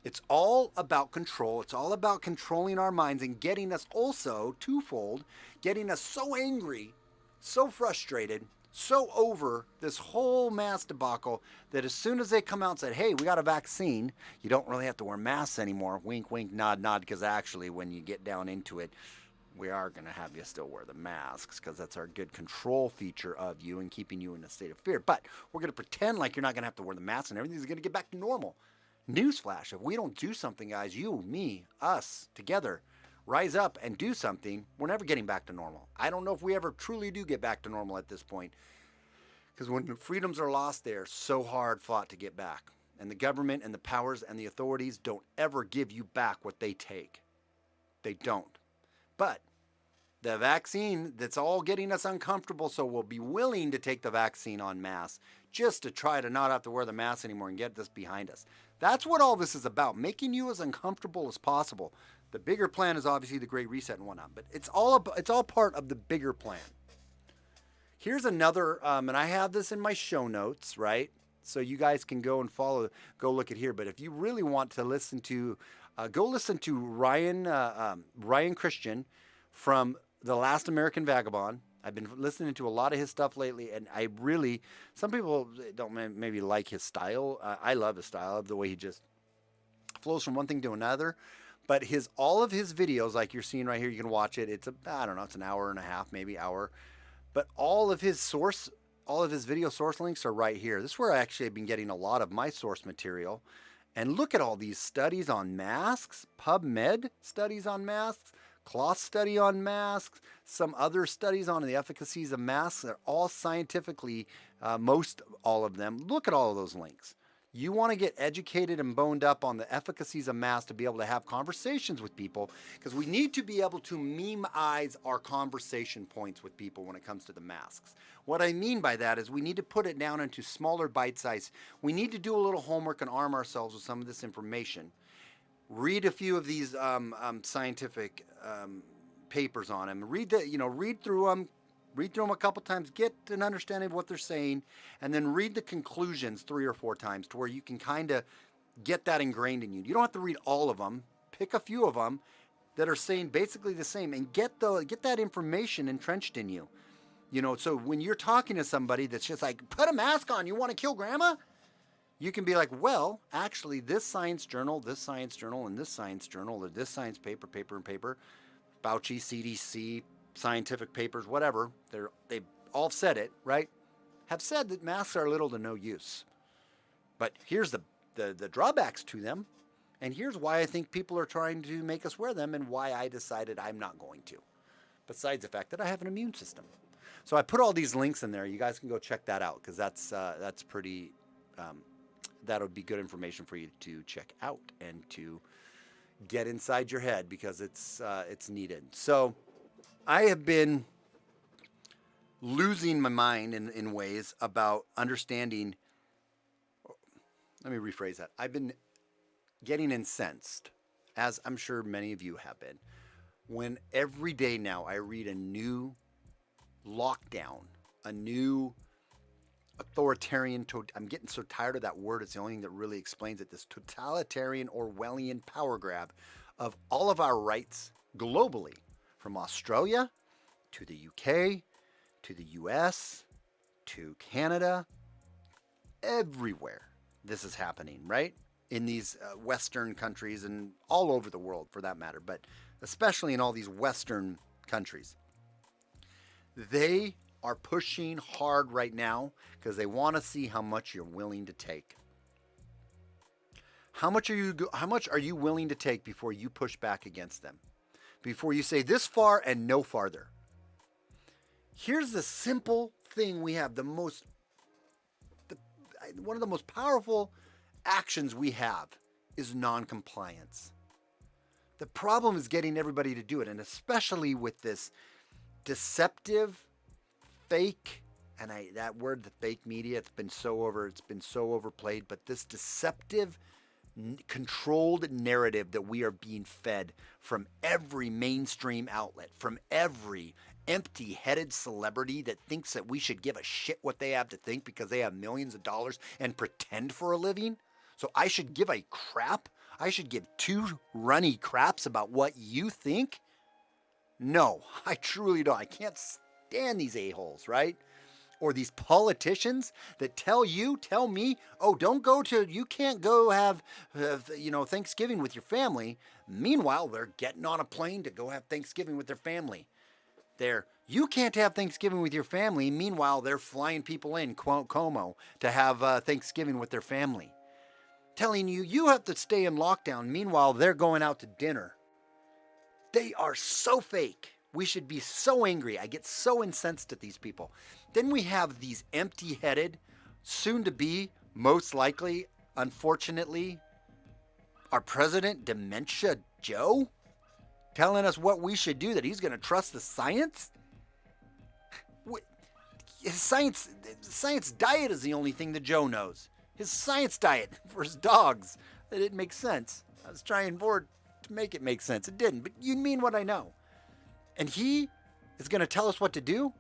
E: It's all about control. It's all about controlling our minds and getting us also twofold, getting us so angry, so frustrated, so over this whole mask debacle that as soon as they come out and say, hey, we got a vaccine, you don't really have to wear masks anymore. Wink, wink, nod, nod, because actually when you get down into it, we are going to have you still wear the masks because that's our good control feature of you and keeping you in a state of fear. But we're going to pretend like you're not going to have to wear the mask and everything's going to get back to normal. Newsflash, if we don't do something, guys, you, me, us, together, rise up and do something, we're never getting back to normal. I don't know if we ever truly do get back to normal at this point, because when the freedoms are lost, they're so hard fought to get back. And the government and the powers and the authorities don't ever give you back what they take. They don't. But the vaccine, that's all getting us uncomfortable, so we'll be willing to take the vaccine en masse just to try to not have to wear the mask anymore and get this behind us. That's what all this is about, making you as uncomfortable as possible. The bigger plan is obviously the Great Reset and whatnot, but it's all part of the bigger plan. Here's another, and I have this in my show notes, right? So you guys can go and go look at here. But if you really want to listen to, go listen to Ryan Christian from The Last American Vagabond. I've been listening to a lot of his stuff lately, and I really, some people don't maybe like his style. I love his style, of the way he just flows from one thing to another. But all of his videos, like you're seeing right here, you can watch it. It's it's an hour and a half, maybe hour. But all of his video source links are right here. This is where I actually have been getting a lot of my source material. And look at all these studies on masks, PubMed studies on masks, cloth study on masks, some other studies on the efficacies of masks. They're all scientifically, all of them. Look at all of those links. You want to get educated and boned up on the efficacies of masks to be able to have conversations with people, because we need to be able to meme-ize our conversation points with people when it comes to the masks. What I mean by that is we need to put it down into smaller bite size. We need to do a little homework and arm ourselves with some of this information. Read a few of these scientific papers on them. Read through them. Read through them a couple times, get an understanding of what they're saying, and then read the conclusions 3 or 4 times to where you can kind of get that ingrained in you. You don't have to read all of them. Pick a few of them that are saying basically the same, and get that information entrenched in you. So when you're talking to somebody that's just like, put a mask on, you want to kill grandma? You can be like, well, actually, this science journal, and this science journal, or this science paper, Fauci, CDC, scientific papers, whatever, they've all said it, right? Have said that masks are little to no use. But here's the drawbacks to them, and here's why I think people are trying to make us wear them and why I decided I'm not going to. Besides the fact that I have an immune system. So I put all these links in there. You guys can go check that out because that's pretty... that would be good information for you to check out and to get inside your head because it's needed. So I have been losing my mind in ways about understanding. Let me rephrase that. I've been getting incensed, as I'm sure many of you have been, when every day now I read a new lockdown, a new authoritarian, I'm getting so tired of that word, it's the only thing that really explains it, this totalitarian Orwellian power grab of all of our rights globally, from Australia to the UK, to the US, to Canada, everywhere this is happening, right? In these Western countries and all over the world for that matter, but especially in all these Western countries. They are pushing hard right now because they want to see how much you're willing to take. How much are you willing to take before you push back against them? Before you say this far and no farther. Here's the simple thing we have, one of the most powerful actions we have is non-compliance. The problem is getting everybody to do it, and especially with this deceptive, fake, and that word, the fake media, it's been so overplayed, but this deceptive, controlled narrative that we are being fed from every mainstream outlet, from every empty-headed celebrity that thinks that we should give a shit what they have to think because they have millions of dollars and pretend for a living. So I should give a crap? I should give two runny craps about what you think? No, I truly don't. I can't stand these a-holes, right? Or these politicians that tell me, oh, you can't go have, Thanksgiving with your family. Meanwhile, they're getting on a plane to go have Thanksgiving with their family. You can't have Thanksgiving with your family. Meanwhile, they're flying people in Como to have Thanksgiving with their family. Telling you have to stay in lockdown. Meanwhile, they're going out to dinner. They are so fake. We should be so angry. I get so incensed at these people. Then we have these empty-headed, soon-to-be, most likely, unfortunately, our president, Dementia Joe, telling us what we should do, that he's going to trust the science? His science diet is the only thing that Joe knows. His science diet for his dogs. That didn't make sense. I was trying to make it make sense. It didn't, but you mean what I know. And he is going to tell us what to do.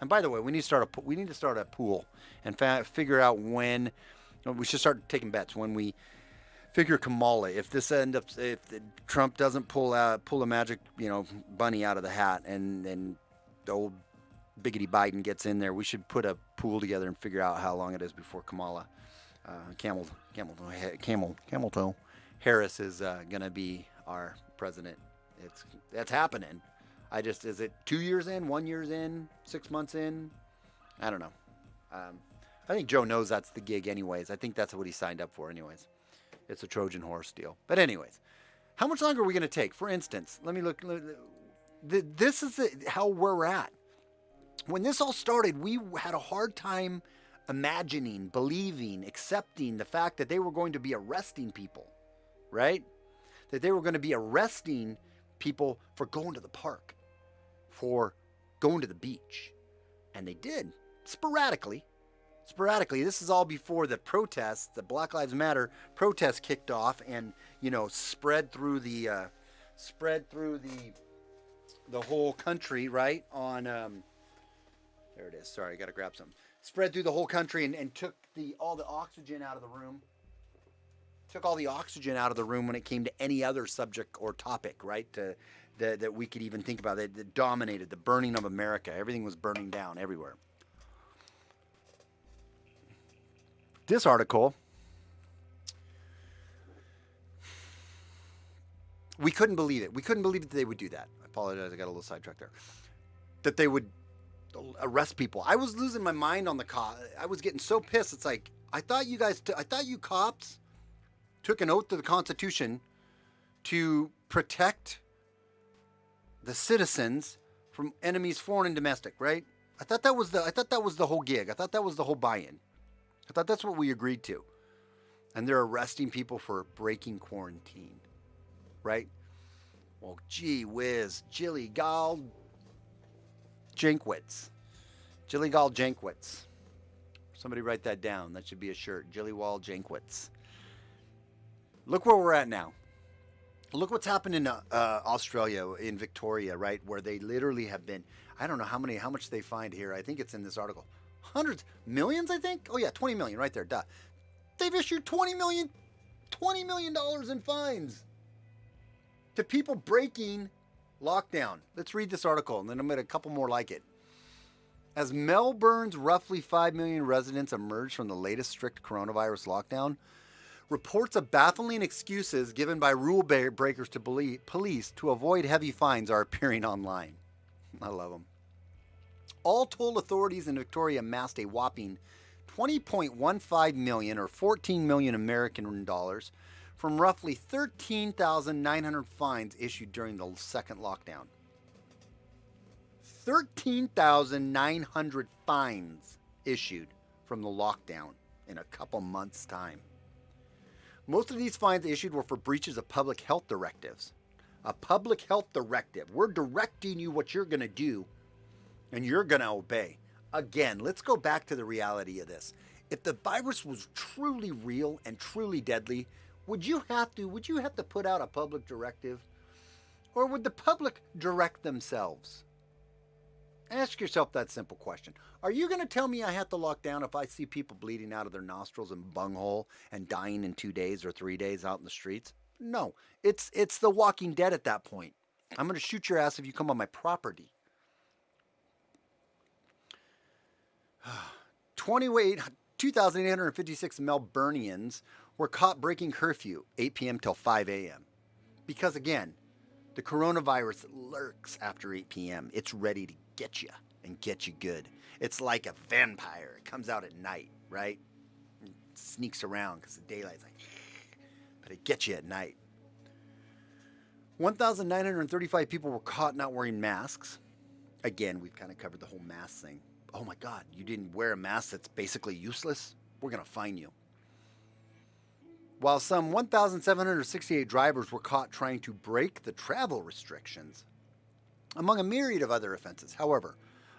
E: And by the way, we need to start a pool and figure out when we should start taking bets when we figure Kamala. If Trump doesn't pull a magic bunny out of the hat and the old biggody Biden gets in there, we should put a pool together and figure out how long it is before Kamala Camel Toe Harris is going to be our president. That's happening. Is it 2 years in, 1 year in, 6 months in? I don't know. I think Joe knows that's the gig anyways. I think that's what he signed up for anyways. It's a Trojan horse deal. But anyways, how much longer are we going to take? For instance, let me look. This is how we're at. When this all started, we had a hard time imagining, believing, accepting the fact that they were going to be arresting people, right? That they were going to be arresting people for going to the park, for going to the beach. And they did, sporadically. This is all before the protests, the Black Lives Matter protests kicked off and, spread through the whole country, right? On, there it is. Sorry, I got to grab something. Spread through the whole country and took all the oxygen out of the room. Took all the oxygen out of the room when it came to any other subject or topic, right? That we could even think about. That dominated the burning of America. Everything was burning down everywhere. This article We couldn't believe it. We couldn't believe that they would do that. I apologize. I got a little sidetracked there. That they would arrest people. I was losing my mind on the cop. I was getting so pissed. It's like, I thought you cops took an oath to the Constitution to protect the citizens from enemies, foreign and domestic, right? I thought that was the whole gig. I thought that was the whole buy-in. I thought that's what we agreed to. And they're arresting people for breaking quarantine, right? Well, gee whiz, Jilly Gall Jankwitz. Jilly Gall Jankwitz. Somebody write that down. That should be a shirt. Jilly Wall Jankwitz. Look where we're at now. Look what's happened in Australia, in Victoria, right? Where they literally have been, I don't know how much they find here. I think it's in this article. Hundreds, millions, I think? Oh yeah, 20 million right there, duh. They've issued $20 million in fines to people breaking lockdown. Let's read this article, and then I'm going to a couple more like it. As Melbourne's roughly 5 million residents emerge from the latest strict coronavirus lockdown, reports of baffling excuses given by rule breakers to police to avoid heavy fines are appearing online. I love them. All told, authorities in Victoria amassed a whopping 20.15 million or 14 million American dollars from roughly 13,900 fines issued during the second lockdown. 13,900 fines issued from the lockdown in a couple months' time. Most of these fines issued were for breaches of public health directives. A public health directive. We're directing you what you're going to do, and you're going to obey. Again, let's go back to the reality of this. If the virus was truly real and truly deadly, would you have to put out a public directive? Or would the public direct themselves? Ask yourself that simple question. Are you going to tell me I have to lock down if I see people bleeding out of their nostrils and bunghole and dying in 2 days or 3 days out in the streets? No, it's the Walking Dead at that point. I'm going to shoot your ass if you come on my property. 2,856 Melburnians were caught breaking curfew, 8 p.m. till 5 a.m. Because again, the coronavirus lurks after 8 p.m. It's ready to get you and get you good. It's like a vampire. It comes out at night, right? It sneaks around because the daylight's like, but it gets you at night. 1,935 people were caught not wearing masks. Again, we've kind of covered the whole mask thing. Oh my God, you didn't wear a mask that's basically useless? We're going to fine you. While some 1,768 drivers were caught trying to break the travel restrictions, among a myriad of other offenses. However,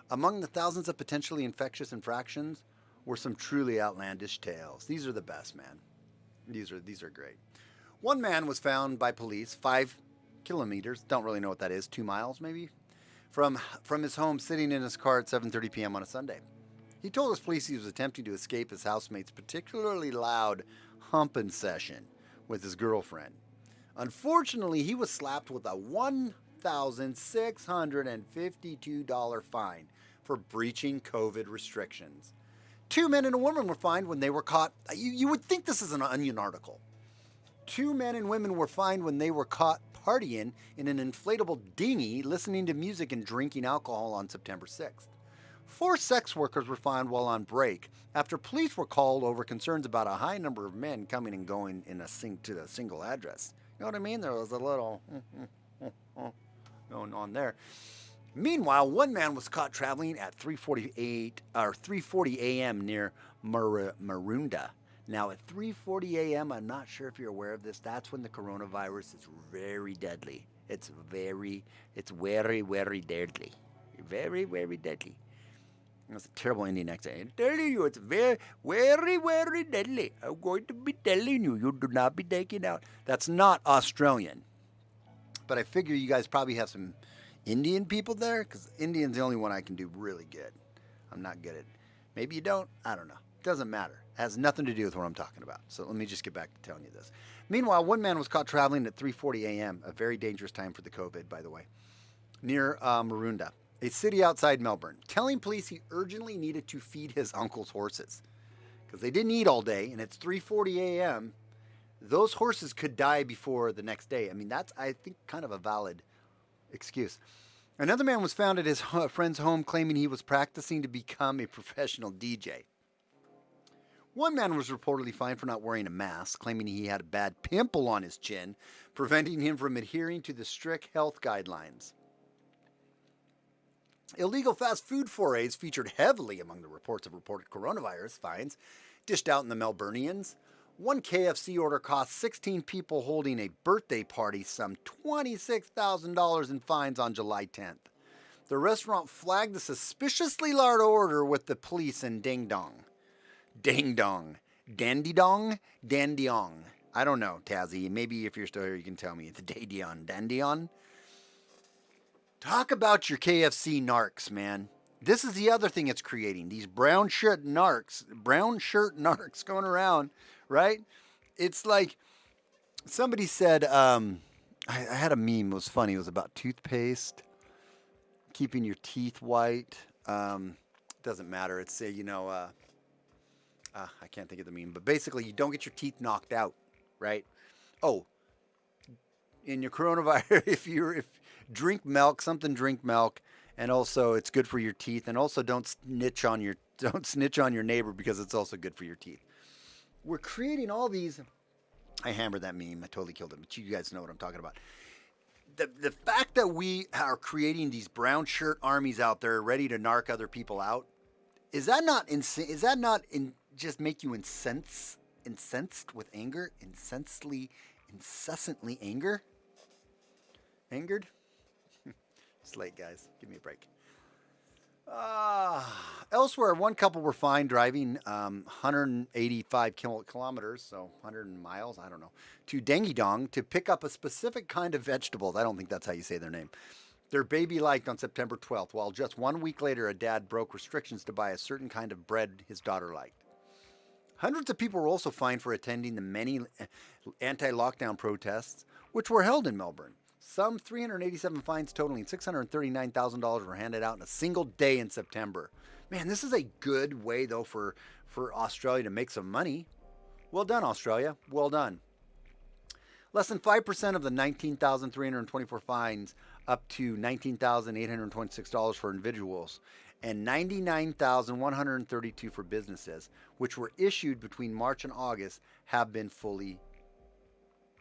E: among the thousands of potentially infectious infractions were some truly outlandish tales. These are the best, man. These are great. One man was found by police 5 kilometers, don't really know what that is, 2 miles maybe, from his home sitting in his car at 7:30 p.m. on a Sunday. He told his police he was attempting to escape his housemate's particularly loud humping session with his girlfriend. Unfortunately, he was slapped with a $1,652 fine for breaching COVID restrictions. 2 men and a woman were fined when they were caught. You would think this is an Onion article. 2 men and women were fined when they were caught partying in an inflatable dinghy, listening to music and drinking alcohol on September 6th. 4 sex workers were fined while on break after police were called over concerns about a high number of men coming and going to a single address. You know what I mean? There was a little going on there. Meanwhile, one man was caught traveling at 3:40 a.m. near Marunda. Now, at 3:40 a.m., I'm not sure if you're aware of this, that's when the coronavirus is very deadly. It's very, very deadly. Very, very deadly. That's a terrible Indian accent. I'm telling you, it's very, very, very deadly. I'm going to be telling you, you do not be taken out. That's not Australian. But I figure you guys probably have some Indian people there, because Indian's the only one I can do really good. I'm not good at. Maybe you don't. I don't know. Doesn't matter. It has nothing to do with what I'm talking about. So let me just get back to telling you this. Meanwhile, one man was caught traveling at 3:40 a.m., a very dangerous time for the COVID, by the way, near Marunda, a city outside Melbourne, telling police he urgently needed to feed his uncle's horses because they didn't eat all day, and it's 3:40 a.m. those horses could die before the next day. I mean, that's, I think, kind of a valid excuse. Another man was found at his friend's home claiming he was practicing to become a professional DJ. One man was reportedly fined for not wearing a mask, claiming he had a bad pimple on his chin, preventing him from adhering to the strict health guidelines. Illegal fast food forays featured heavily among the reports of reported coronavirus fines dished out in the Melburnians. One KFC order cost 16 people holding a birthday party some $26,000 in fines on July 10th. The restaurant flagged the suspiciously large order with the police in Ding Dong. Ding Dong. Dandy Dong? Dandiong. I don't know, Tazzy. Maybe if you're still here, you can tell me. The Dandion. Dandion? Talk about your KFC narcs, man. This is the other thing it's creating. These brown shirt narcs going around, right? It's like somebody said, I had a meme, it was funny. It was about toothpaste, keeping your teeth white. Doesn't matter. It's, I can't think of the meme, but basically you don't get your teeth knocked out, right? Oh, in your coronavirus, if drink milk, drink milk. And also, it's good for your teeth. And also, don't snitch on your neighbor because it's also good for your teeth. We're creating all these. I hammered that meme. I totally killed it. But you guys know what I'm talking about. The fact that we are creating these brown shirt armies out there ready to narc other people out, is that not just make you incensed with anger, incessantly angered? It's late, guys. Give me a break. Elsewhere, one couple were fined driving 185 kilometers, so 100 miles, I don't know, to Dengidong to pick up a specific kind of vegetables. I don't think that's how you say their name. Their baby liked on September 12th, while just 1 week later, a dad broke restrictions to buy a certain kind of bread his daughter liked. Hundreds of people were also fined for attending the many anti-lockdown protests, which were held in Melbourne. Some 387 fines totaling $639,000 were handed out in a single day in September. Man, this is a good way, though, for Australia to make some money. Well done, Australia. Well done. Less than 5% of the 19,324 fines, up to $19,826 for individuals, and 99,132 for businesses, which were issued between March and August, have been fully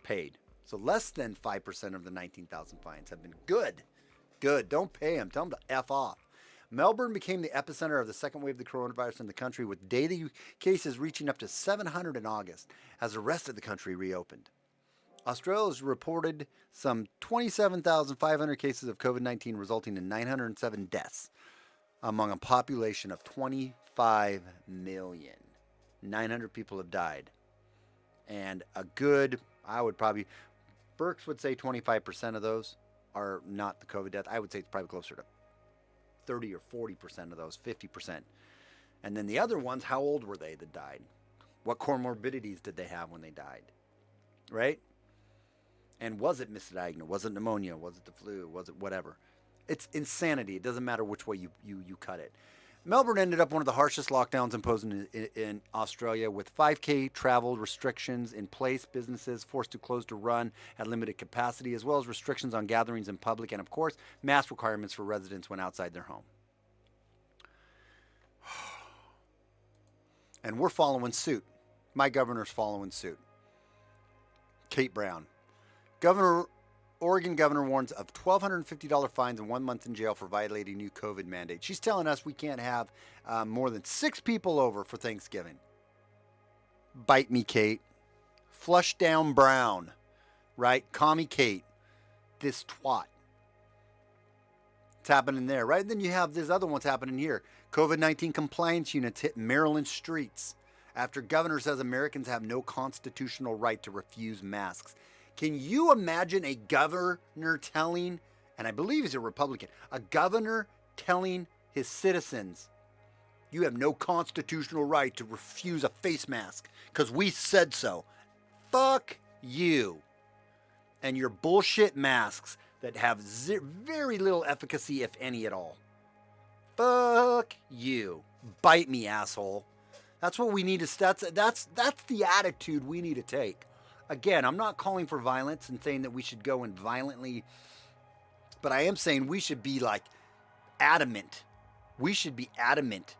E: paid. So less than 5% of the 19,000 fines have been good. Good. Don't pay them. Tell them to F off. Melbourne became the epicenter of the second wave of the coronavirus in the country, with daily cases reaching up to 700 in August as the rest of the country reopened. Australia has reported some 27,500 cases of COVID-19, resulting in 907 deaths among a population of 25 million. 900 people have died. And a good, Burks would say 25% of those are not the COVID death. I would say it's probably closer to 30 or 40% of those, 50%. And then the other ones, how old were they that died? What comorbidities did they have when they died? Right? And was it misdiagnosed? Was it pneumonia? Was it the flu? Was it whatever? It's insanity. It doesn't matter which way you cut it. Melbourne ended up one of the harshest lockdowns imposed in Australia, with 5K travel restrictions in place, businesses forced to close to run at limited capacity, as well as restrictions on gatherings in public, and of course, mask requirements for residents when outside their home. And we're following suit. My governor's following suit. Kate Brown. Oregon governor warns of $1,250 fines and 1 month in jail for violating new COVID mandate. She's telling us we can't have more than 6 people over for Thanksgiving. Bite me, Kate. Flush down Brown. Right? Commie Kate. This twat. It's happening there, right? And then you have this other one's happening here. COVID-19 compliance units hit Maryland streets after governor says Americans have no constitutional right to refuse masks. Can you imagine a governor telling, and I believe he's a Republican, a governor telling his citizens, you have no constitutional right to refuse a face mask because we said so? Fuck you and your bullshit masks that have very little efficacy, if any at all. Fuck you. Bite me, asshole. That's what we need to, that's the attitude we need to take. Again, I'm not calling for violence and saying that we should go and violently, but I am saying we should be like adamant. We should be adamant.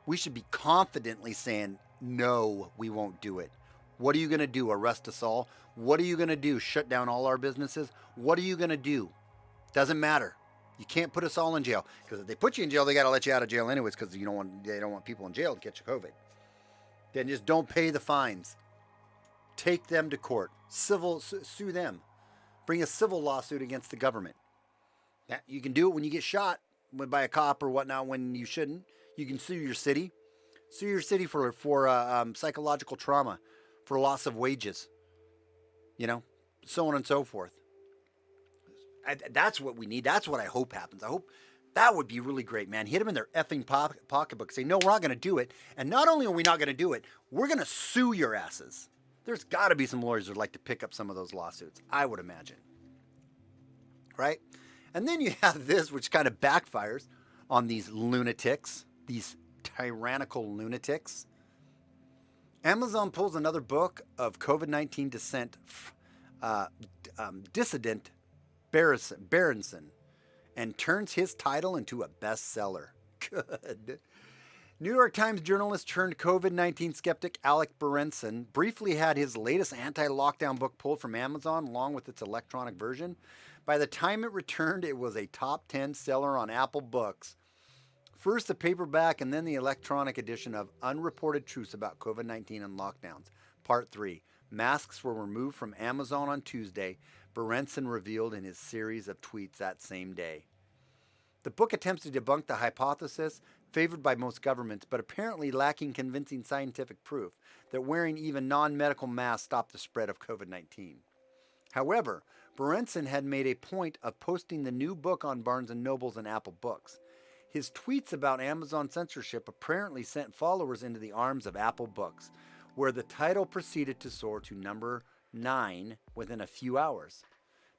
E: We should be confidently saying, no, we won't do it. What are you going to do? Arrest us all? What are you going to do? Shut down all our businesses? What are you going to do? Doesn't matter. You can't put us all in jail, because if they put you in jail, they got to let you out of jail anyways, because they don't want people in jail to catch COVID. Then just don't pay the fines. Take them to court. Sue them. Bring a civil lawsuit against the government. You can do it when you get shot by a cop or whatnot when you shouldn't. You can sue your city. Sue your city for psychological trauma, for loss of wages. So on and so forth. That's what we need. That's what I hope happens. I hope that would be really great, man. Hit them in their effing pocketbook. Say, no, we're not going to do it. And not only are we not going to do it, we're going to sue your asses. There's got to be some lawyers that would like to pick up some of those lawsuits, I would imagine. Right? And then you have this, which kind of backfires on these lunatics, these tyrannical lunatics. Amazon pulls another book of COVID-19 dissident Berenson and turns his title into a bestseller. Good. New York Times journalist turned COVID-19 skeptic Alec Berenson briefly had his latest anti-lockdown book pulled from Amazon along with its electronic version. By the time it returned, it was a top 10 seller on Apple Books. First the paperback and then the electronic edition of Unreported Truths About COVID-19 and Lockdowns, Part 3. Masks were removed from Amazon on Tuesday, Berenson revealed in his series of tweets that same day. The book attempts to debunk the hypothesis favored by most governments, but apparently lacking convincing scientific proof that wearing even non-medical masks stopped the spread of COVID-19. However, Berenson had made a point of posting the new book on Barnes & Nobles and Apple Books. His tweets about Amazon censorship apparently sent followers into the arms of Apple Books, where the title proceeded to soar to number 9 within a few hours.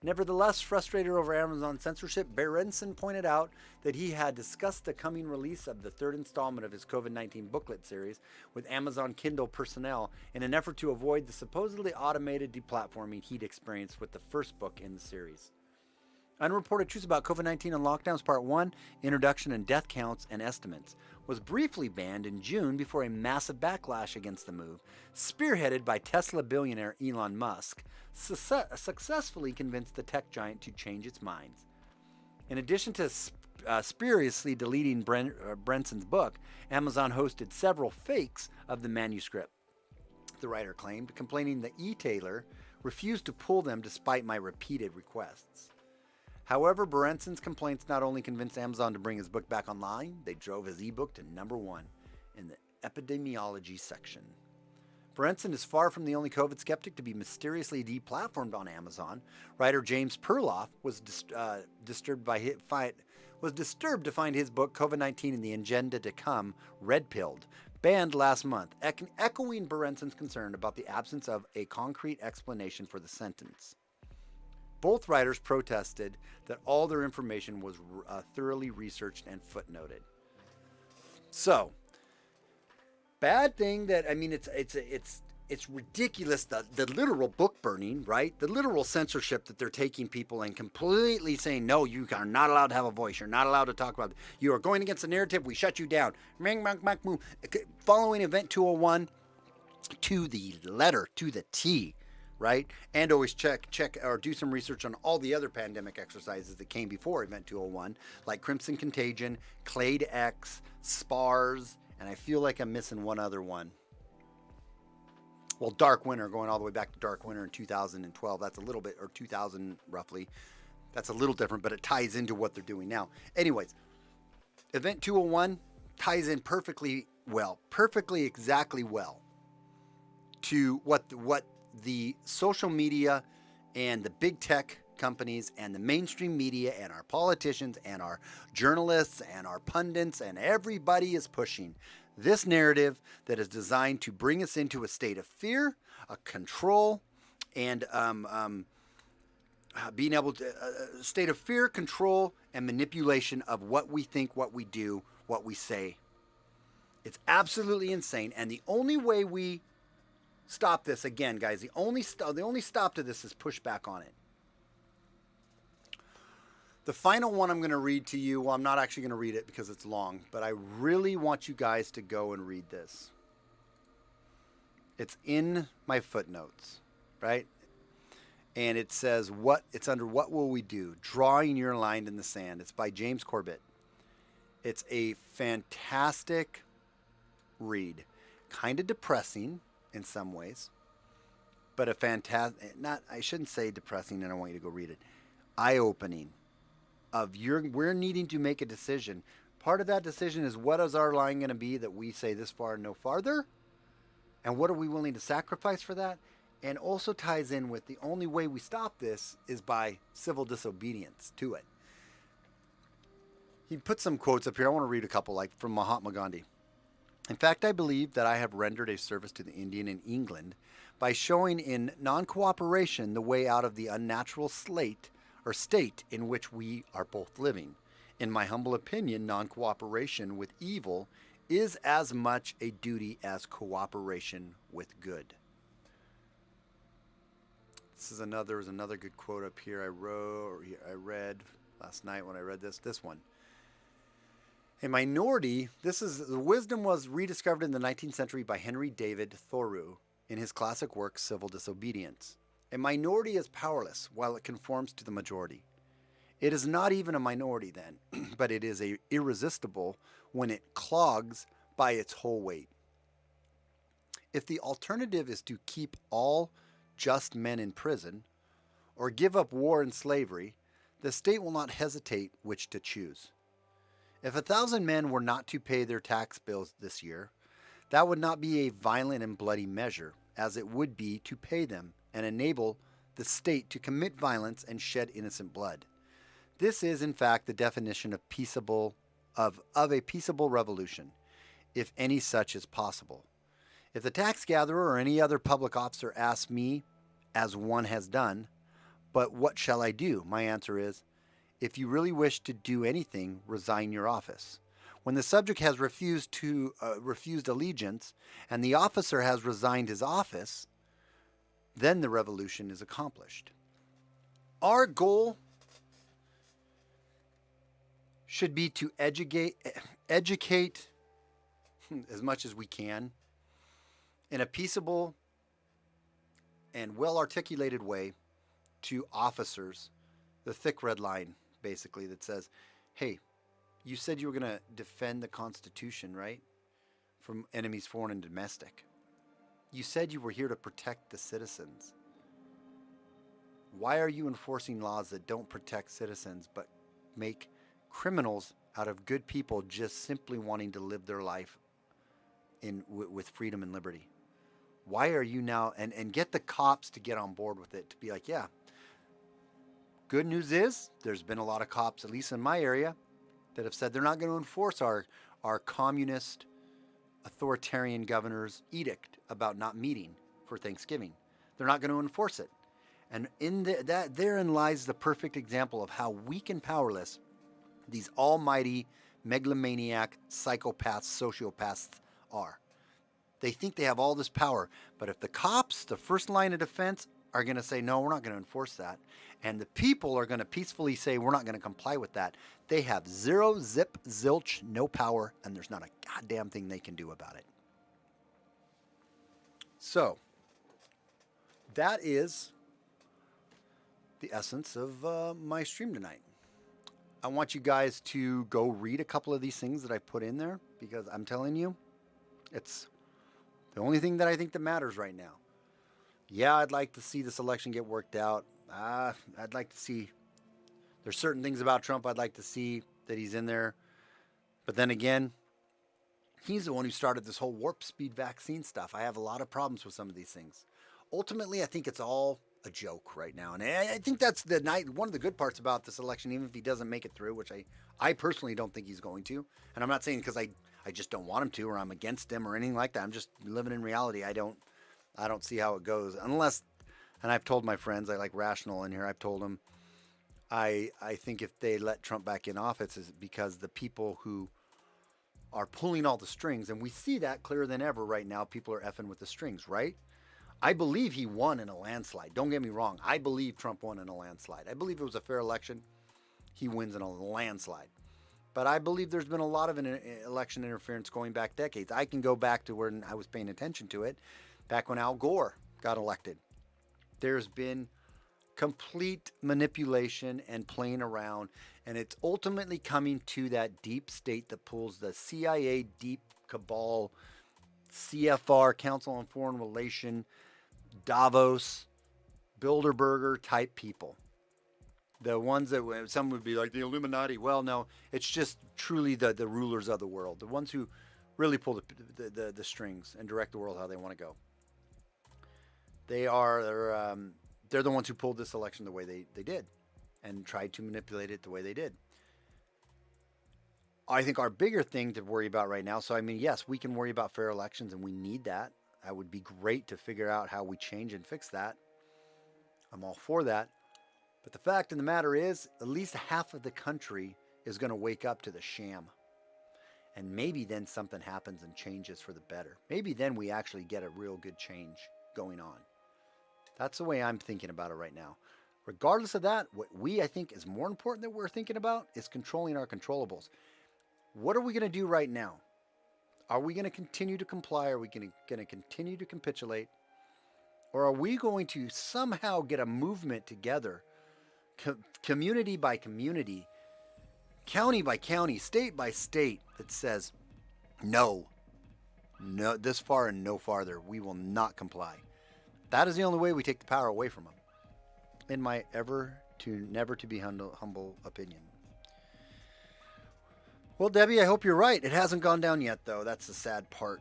E: Nevertheless, frustrated over Amazon censorship, Berenson pointed out that he had discussed the coming release of the third installment of his COVID-19 booklet series with Amazon Kindle personnel in an effort to avoid the supposedly automated deplatforming he'd experienced with the first book in the series. Unreported Truths About COVID-19 and Lockdowns Part 1, Introduction and Death Counts and Estimates, was briefly banned in June before a massive backlash against the move, spearheaded by Tesla billionaire Elon Musk, successfully convinced the tech giant to change its minds. In addition to spuriously deleting Berenson's book, Amazon hosted several fakes of the manuscript, the writer claimed, complaining that e-tailer refused to pull them despite my repeated requests. However, Berenson's complaints not only convinced Amazon to bring his book back online, they drove his ebook to number 1 in the epidemiology section. Berenson is far from the only COVID skeptic to be mysteriously deplatformed on Amazon. Writer James Perloff was disturbed to find his book COVID-19 and the Agenda to Come red-pilled, banned last month, echoing Berenson's concern about the absence of a concrete explanation for the sentence. Both writers protested that all their information was thoroughly researched and footnoted. So, bad thing that, it's ridiculous, the literal book burning, right? The literal censorship that they're taking people and completely saying, no, you are not allowed to have a voice. You're not allowed to talk about it. You are going against the narrative. We shut you down. Following Event 201 to the letter, to the T. Right? And always check or do some research on all the other pandemic exercises that came before Event 201, like Crimson Contagion, Clade X, SPARS, and I feel like I'm missing one other one. Well, Dark Winter, going all the way back to Dark Winter in 2012. That's a little bit, or 2000 roughly. That's a little different, but it ties into what they're doing now. Anyways, Event 201 ties in perfectly exactly well to what the social media and the big tech companies and the mainstream media and our politicians and our journalists and our pundits and everybody is pushing this narrative that is designed to bring us into a state of fear, a control, and being able to state of fear, control, and manipulation of what we think, what we do, what we say. It's absolutely insane, and the only way we stop this again, guys. The only stop to this is push back on it. The final one I'm going to read to you, well, I'm not actually going to read it because it's long, but I really want you guys to go and read this. It's in my footnotes, right? And it says, it's under What Will We Do? Drawing Your Line in the Sand. It's by James Corbett. It's a fantastic read. Kind of depressing in some ways, but a fantastic, I shouldn't say depressing, and I want you to go read it. Eye-opening of we're needing to make a decision. Part of that decision is, what is our line going to be that we say this far and no farther? And what are we willing to sacrifice for that? And also ties in with the only way we stop this is by civil disobedience to it. He put some quotes up here. I want to read a couple, like from Mahatma Gandhi. In fact, I believe that I have rendered a service to the Indian in England by showing in non-cooperation the way out of the unnatural state in which we are both living. In my humble opinion, non-cooperation with evil is as much a duty as cooperation with good. There's another good quote up here I read last night when I read this one. A minority, the wisdom was rediscovered in the 19th century by Henry David Thoreau in his classic work, Civil Disobedience. A minority is powerless while it conforms to the majority. It is not even a minority then, but it is irresistible when it clogs by its whole weight. If the alternative is to keep all just men in prison or give up war and slavery, the state will not hesitate which to choose. If 1,000 men were not to pay their tax bills this year, that would not be a violent and bloody measure, as it would be to pay them and enable the state to commit violence and shed innocent blood. This is, in fact, the definition of a peaceable revolution, if any such is possible. If the tax gatherer or any other public officer asks me, as one has done, "But what shall I do?" my answer is, if you really wish to do anything, resign your office. When the subject has refused allegiance and the officer has resigned his office, then the revolution is accomplished. Our goal should be to educate as much as we can in a peaceable and well-articulated way to officers, the thick red line, basically, that says, hey, you said you were going to defend the Constitution, right? From enemies, foreign and domestic. You said you were here to protect the citizens. Why are you enforcing laws that don't protect citizens but make criminals out of good people just simply wanting to live their life with freedom and liberty? Why are you now, and get the cops to get on board with it, to be like, yeah, good news is there's been a lot of cops, at least in my area, that have said they're not going to enforce our communist authoritarian governor's edict about not meeting for Thanksgiving. They're not going to enforce it. And therein lies the perfect example of how weak and powerless these almighty megalomaniac psychopaths, sociopaths are. They think they have all this power, but if the cops, the first line of defense, are going to say, no, we're not going to enforce that, and the people are going to peacefully say, we're not going to comply with that, they have zero, zip, zilch, no power, and there's not a goddamn thing they can do about it. So, that is the essence of my stream tonight. I want you guys to go read a couple of these things that I put in there, because I'm telling you, it's the only thing that I think that matters right now. Yeah, I'd like to see this election get worked out. I'd like to see, there's certain things about Trump I'd like to see that he's in there. But then again, he's the one who started this whole warp speed vaccine stuff. I have a lot of problems with some of these things. Ultimately, I think it's all a joke right now. And I think that's one of the good parts about this election, even if he doesn't make it through, which I personally don't think he's going to. And I'm not saying because I just don't want him to, or I'm against him or anything like that. I'm just living in reality. I don't see how it goes unless, and I've told my friends, I like Rational in here, I've told them, I think if they let Trump back in office is because the people who are pulling all the strings, and we see that clearer than ever right now, people are effing with the strings, right? I believe he won in a landslide. Don't get me wrong. I believe Trump won in a landslide. I believe it was a fair election. He wins in a landslide. But I believe there's been a lot of election interference going back decades. I can go back to when I was paying attention to it, back when Al Gore got elected. There's been complete manipulation and playing around, and it's ultimately coming to that deep state that pulls the CIA deep cabal, CFR, Council on Foreign Relations, Davos, Bilderberger type people. The ones that some would be like the Illuminati. Well, no, it's just truly the rulers of the world, the ones who really pull the strings and direct the world how they want to go. They're the ones who pulled this election the way they did and tried to manipulate it the way they did. I think our bigger thing to worry about right now, so I mean, yes, we can worry about fair elections and we need that. That would be great to figure out how we change and fix that. I'm all for that. But the fact of the matter is, at least half of the country is going to wake up to the sham. And maybe then something happens and changes for the better. Maybe then we actually get a real good change going on. That's the way I'm thinking about it right now. Regardless of that, what I think is more important that we're thinking about is controlling our controllables. What are we going to do right now? Are we going to continue to comply? Are we going to continue to capitulate? Or are we going to somehow get a movement together, community by community, county by county, state by state, that says, no, this far and no farther, we will not comply. That is the only way we take the power away from them, in my never to be humble opinion. Well, Debbie, I hope you're right. It hasn't gone down yet, though. That's the sad part.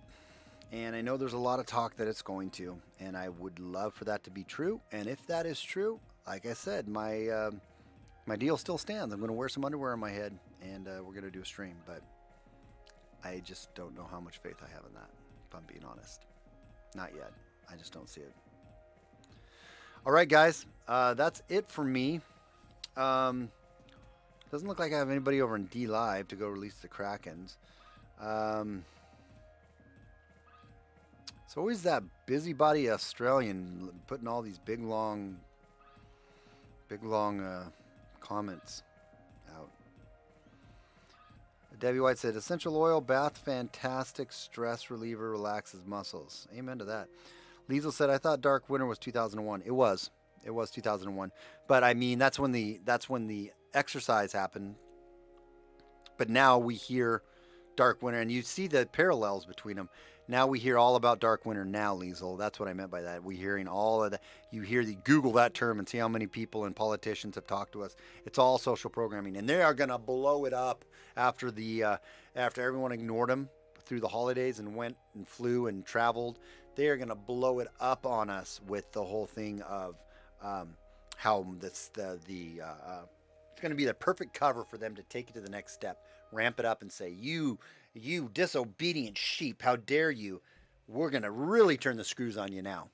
E: And I know there's a lot of talk that it's going to, and I would love for that to be true. And if that is true, like I said, my deal still stands. I'm going to wear some underwear on my head, and we're going to do a stream. But I just don't know how much faith I have in that, if I'm being honest. Not yet. I just don't see it. All right, guys. That's it for me. Doesn't look like I have anybody over in D Live to go release the Krakens. It's always that busybody Australian putting all these big long comments out. Debbie White said, essential oil bath, fantastic stress reliever, relaxes muscles. Amen to that. Liesel said, I thought Dark Winter was 2001. It was 2001. But I mean, that's when the exercise happened. But now we hear Dark Winter, and you see the parallels between them. Now we hear all about Dark Winter now, Liesel. That's what I meant by that. We're hearing all of that. You hear Google that term and see how many people and politicians have talked to us. It's all social programming, and they are going to blow it up after everyone ignored them through the holidays and went and flew and traveled. They are going to blow it up on us with the whole thing of how it's going to be the perfect cover for them to take it to the next step, ramp it up, and say, "You disobedient sheep! How dare you? We're going to really turn the screws on you now."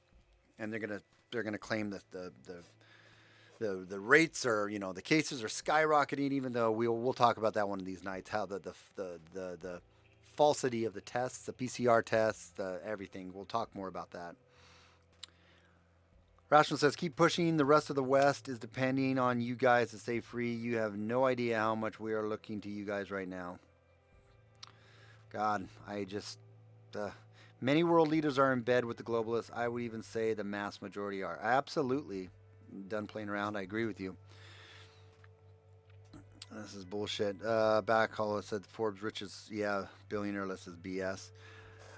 E: And they're going to claim that the rates are, the cases are skyrocketing. Even though we'll talk about that one of these nights, how the falsity of the tests, the PCR tests, everything. We'll talk more about that. Rational says, keep pushing. The rest of the West is depending on you guys to stay free. You have no idea how much we are looking to you guys right now. God, many world leaders are in bed with the globalists. I would even say the mass majority are. Absolutely. Done playing around. I agree with you. This is bullshit. Back Hollow said Forbes richest, billionaire list is BS.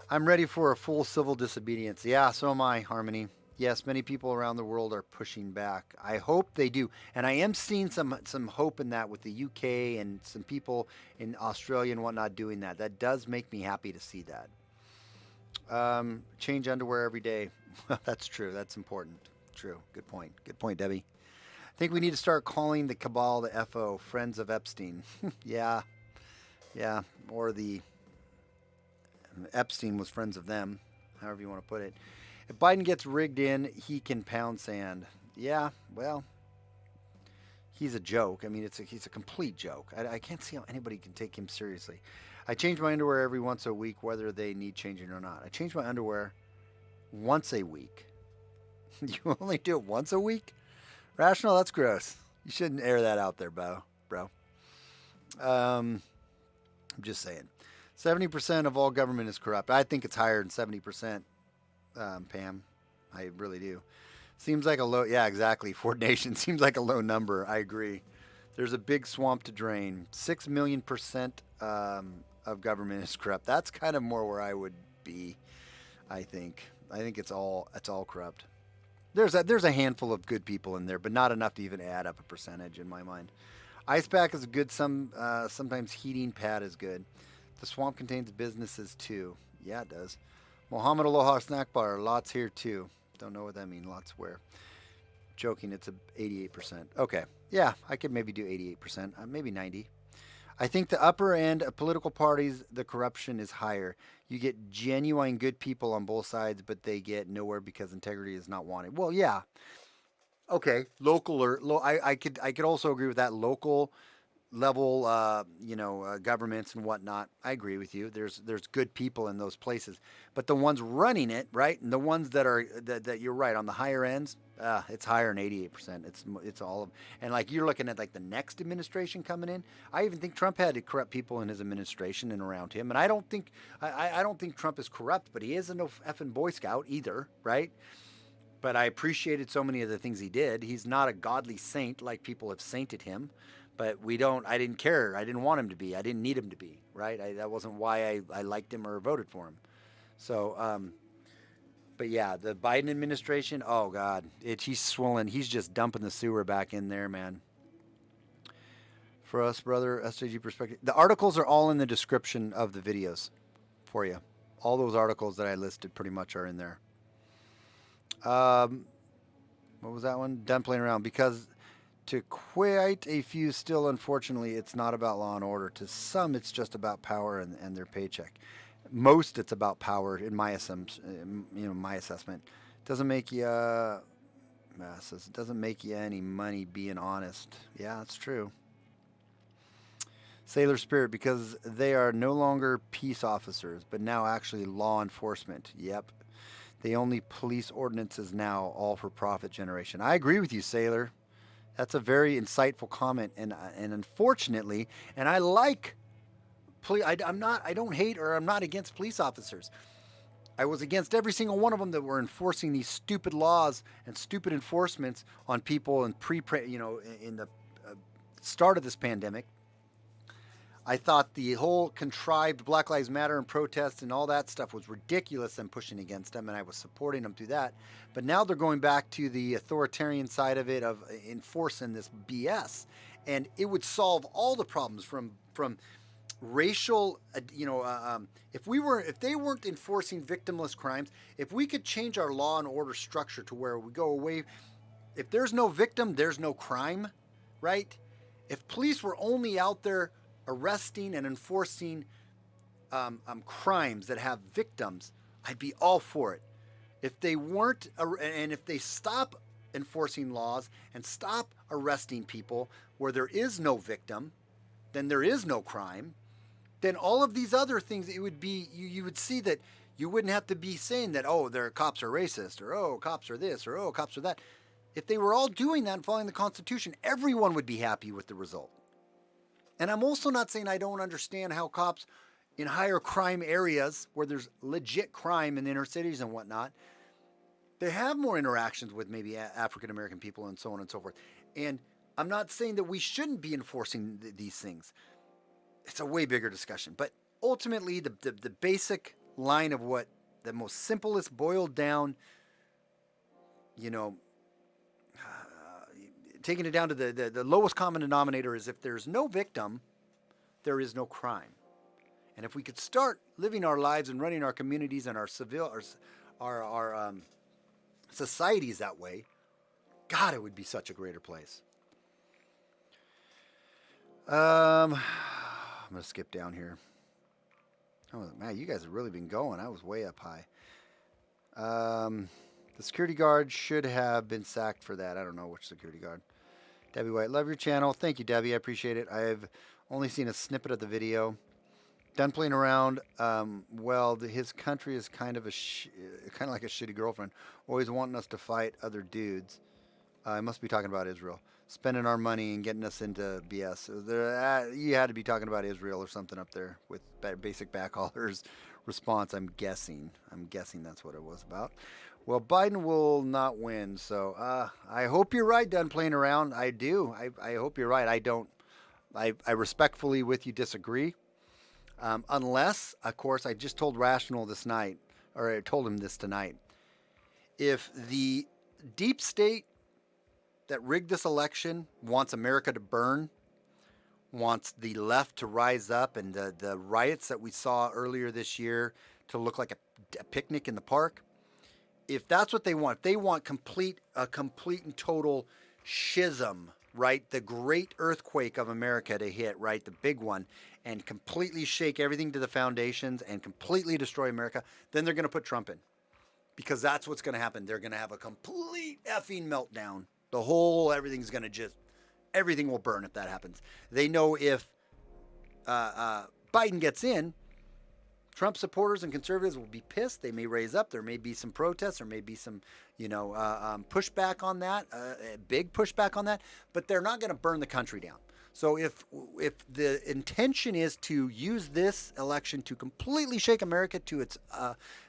E: I'm ready for a full civil disobedience. Yeah, so am I, Harmony. Yes, many people around the world are pushing back. I hope they do. And I am seeing some hope in that with the UK and some people in Australia and whatnot doing that. That does make me happy to see that. Change underwear every day. That's true. That's important. True. Good point. Good point, Debbie. I think we need to start calling the cabal the FO, Friends of Epstein. Yeah. Or the Epstein was friends of them, however you want to put it. If Biden gets rigged in, he can pound sand. Yeah, well, he's a joke. I mean, he's a complete joke. I can't see how anybody can take him seriously. I change my underwear every once a week, whether they need changing or not. I change my underwear once a week. You only do it once a week? Rational, that's gross. You shouldn't air that out there, bro. I'm just saying. 70% of all government is corrupt. I think it's higher than 70%, Pam. I really do. Seems like a low, yeah, exactly. Ford Nation seems like a low number. I agree. There's a big swamp to drain. 6 million percent of government is corrupt. That's kind of more where I would be, I think. I think it's all corrupt. There's a handful of good people in there, but not enough to even add up a percentage in my mind. Ice pack is good. Sometimes heating pad is good. The swamp contains businesses too. Yeah, it does. Mohammed Aloha Snack Bar. Lots here too. Don't know what that means. Lots where. Joking, it's a 88%. Okay. Yeah, I could maybe do 88%. Maybe 90. I think the upper end of political parties, the corruption is higher. You get genuine good people on both sides, but they get nowhere because integrity is not wanted. Well, yeah. Okay, local or I could also agree with that. Local level, governments and whatnot. I agree with you. There's good people in those places, but the ones running it, right, and the ones that are that you're right on the higher ends, it's higher than 88%. It's all of, and like you're looking at like the next administration coming in. I even think Trump had corrupt people in his administration and around him, and I don't think Trump is corrupt, but he isn't no effing Boy Scout either, right? But I appreciated so many of the things he did. He's not a godly saint like people have sainted him. But I didn't care. I didn't want him to be. I didn't need him to be, right? That wasn't why I liked him or voted for him. So, but yeah, the Biden administration, oh God, he's swollen. He's just dumping the sewer back in there, man. For us, brother, SJG perspective. The articles are all in the description of the videos for you. All those articles that I listed pretty much are in there. What was that one? Done playing around. Because to quite a few still, unfortunately, it's not about law and order. To some, it's just about power and their paycheck. Most, it's about power in my assessment. It doesn't make you, it doesn't make you any money being honest. Yeah, that's true. Sailor Spirit, because they are no longer peace officers, but now actually law enforcement. Yep. They only police ordinances now, all for profit generation. I agree with you, Sailor. That's a very insightful comment, and unfortunately, and I like, I don't hate or I'm not against police officers. I was against every single one of them that were enforcing these stupid laws and stupid enforcements on people in in the start of this pandemic. I thought the whole contrived Black Lives Matter and protests and all that stuff was ridiculous and pushing against them, and I was supporting them through that. But now they're going back to the authoritarian side of it, of enforcing this BS. And it would solve all the problems from racial, if they weren't enforcing victimless crimes, if we could change our law and order structure to where we go away, if there's no victim, there's no crime, right? If police were only out there arresting and enforcing crimes that have victims, I'd be all for it. If they weren't, and if they stop enforcing laws and stop arresting people where there is no victim, then there is no crime. Then all of these other things, it would be, you would see that you wouldn't have to be saying that, oh, their cops are racist, or oh, cops are this, or oh, cops are that. If they were all doing that and following the Constitution, everyone would be happy with the result. And I'm also not saying I don't understand how cops in higher crime areas where there's legit crime in inner cities and whatnot, they have more interactions with maybe African-American people and so on and so forth. And I'm not saying that we shouldn't be enforcing these things. It's a way bigger discussion. But ultimately, the basic line of what the most simplest boiled down, taking it down to the lowest common denominator is if there's no victim, there is no crime. And if we could start living our lives and running our communities and our societies that way, God, it would be such a greater place. I'm going to skip down here. Oh, man, you guys have really been going. I was way up high. The security guard should have been sacked for that. I don't know which security guard. Debbie White, love your channel. Thank you, Debbie. I appreciate it. I've only seen a snippet of the video. Done playing around. Well, his country is kind of kind of like a shitty girlfriend, always wanting us to fight other dudes. I must be talking about Israel. Spending our money and getting us into BS. So you had to be talking about Israel or something up there with basic backhaulers response. I'm guessing. That's what it was about. Well, Biden will not win. So I hope you're right. Done playing around. I do. I hope you're right. I don't. I respectfully with you disagree. Unless, of course, I just told Rational this night, or I told him this tonight. If the deep state that rigged this election wants America to burn, wants the left to rise up, and the riots that we saw earlier this year to look like a picnic in the park, if that's what they want, if they want a complete and total schism, right, the great earthquake of America to hit, right, the big one, and completely shake everything to the foundations and completely destroy America, then they're going to put Trump in. Because that's what's going to happen. They're going to have a complete effing meltdown. Everything will burn if that happens. They know if Biden gets in, Trump supporters and conservatives will be pissed. They may raise up. There may be some protests. There may be some, pushback on that, big pushback on that. But they're not going to burn the country down. So if the intention is to use this election to completely shake America to its,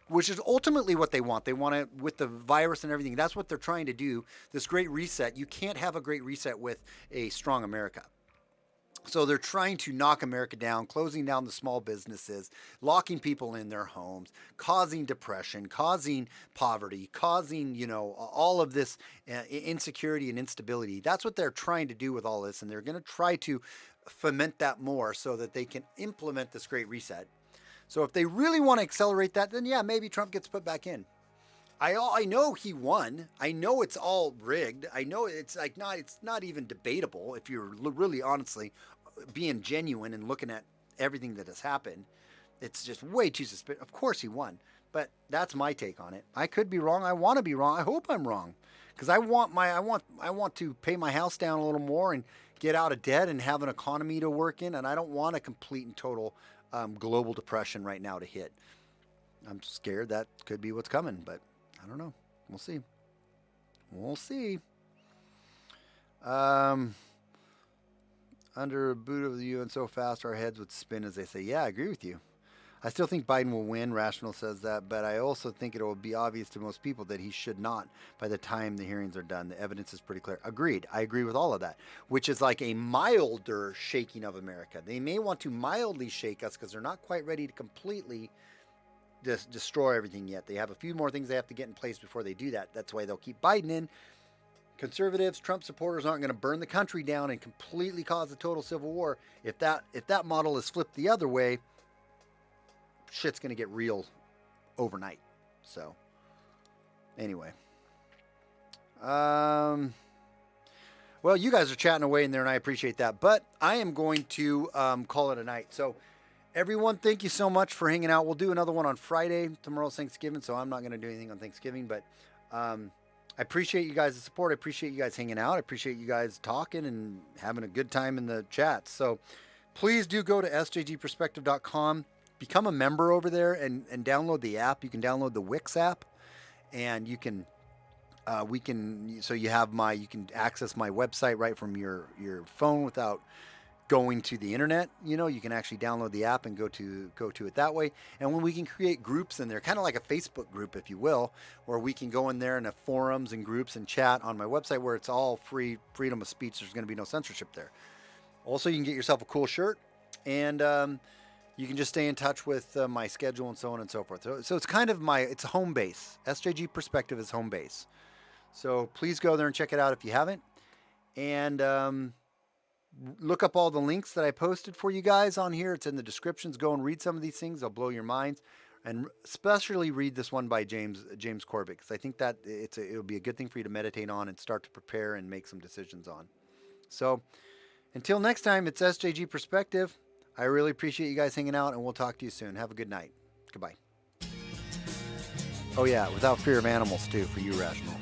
E: which is ultimately what they want. They want to, with the virus and everything, that's what they're trying to do, this great reset. You can't have a great reset with a strong America. So they're trying to knock America down, closing down the small businesses, locking people in their homes, causing depression, causing poverty, causing, all of this insecurity and instability. That's what they're trying to do with all this. And they're going to try to foment that more so that they can implement this great reset. So if they really want to accelerate that, then yeah, maybe Trump gets put back in. I know he won. I know it's all rigged. I know it's not even debatable if you're really honestly being genuine and looking at everything that has happened. It's just way too suspicious. Of course he won, but that's my take on it. I could be wrong. I want to be wrong. I hope I'm wrong, because I want to pay my house down a little more and get out of debt and have an economy to work in, and I don't want a complete and total global depression right now to hit. I'm scared that could be what's coming, but I don't know. We'll see. Under a boot of the UN so fast our heads would spin as they say, yeah, I agree with you. I still think Biden will win. Rational says that, but I also think it will be obvious to most people that he should not by the time the hearings are done. The evidence is pretty clear. Agreed. I agree with all of that, which is like a milder shaking of America. They may want to mildly shake us because they're not quite ready to completely destroy everything yet. They have a few more things they have to get in place before they do that. That's why they'll keep Biden in. Conservatives, Trump supporters aren't going to burn the country down and completely cause a total civil war. If that model is flipped the other way, shit's going to get real overnight. So, anyway. Well, you guys are chatting away in there, and I appreciate that. But I am going to call it a night. So, everyone, thank you so much for hanging out. We'll do another one on Friday. Tomorrow's Thanksgiving, so I'm not going to do anything on Thanksgiving. But I appreciate you guys' support. I appreciate you guys hanging out. I appreciate you guys talking and having a good time in the chat. So please do go to sjgperspective.com. Become a member over there and download the app. You can download the Wix app, and you can you can access my website right from your phone without going to the internet. You can actually download the app and go to it that way. And when we can create groups in there, kind of like a Facebook group, if you will, where we can go in there and have forums and groups and chat on my website where it's all freedom of speech. There's going to be no censorship there. Also, you can get yourself a cool shirt, and you can just stay in touch with my schedule and so on and so forth. So it's kind of it's a home base. SJG Perspective is home base. So please go there and check it out if you haven't. And look up all the links that I posted for you guys on here. It's in the descriptions. Go and read some of these things. They'll blow your minds. And especially read this one by James Corbett, because I think that it'll be a good thing for you to meditate on and start to prepare and make some decisions on. So until next time, it's SJG Perspective. I really appreciate you guys hanging out, and we'll talk to you soon. Have a good night. Goodbye. Oh yeah, without fear of animals too, for you, Rational.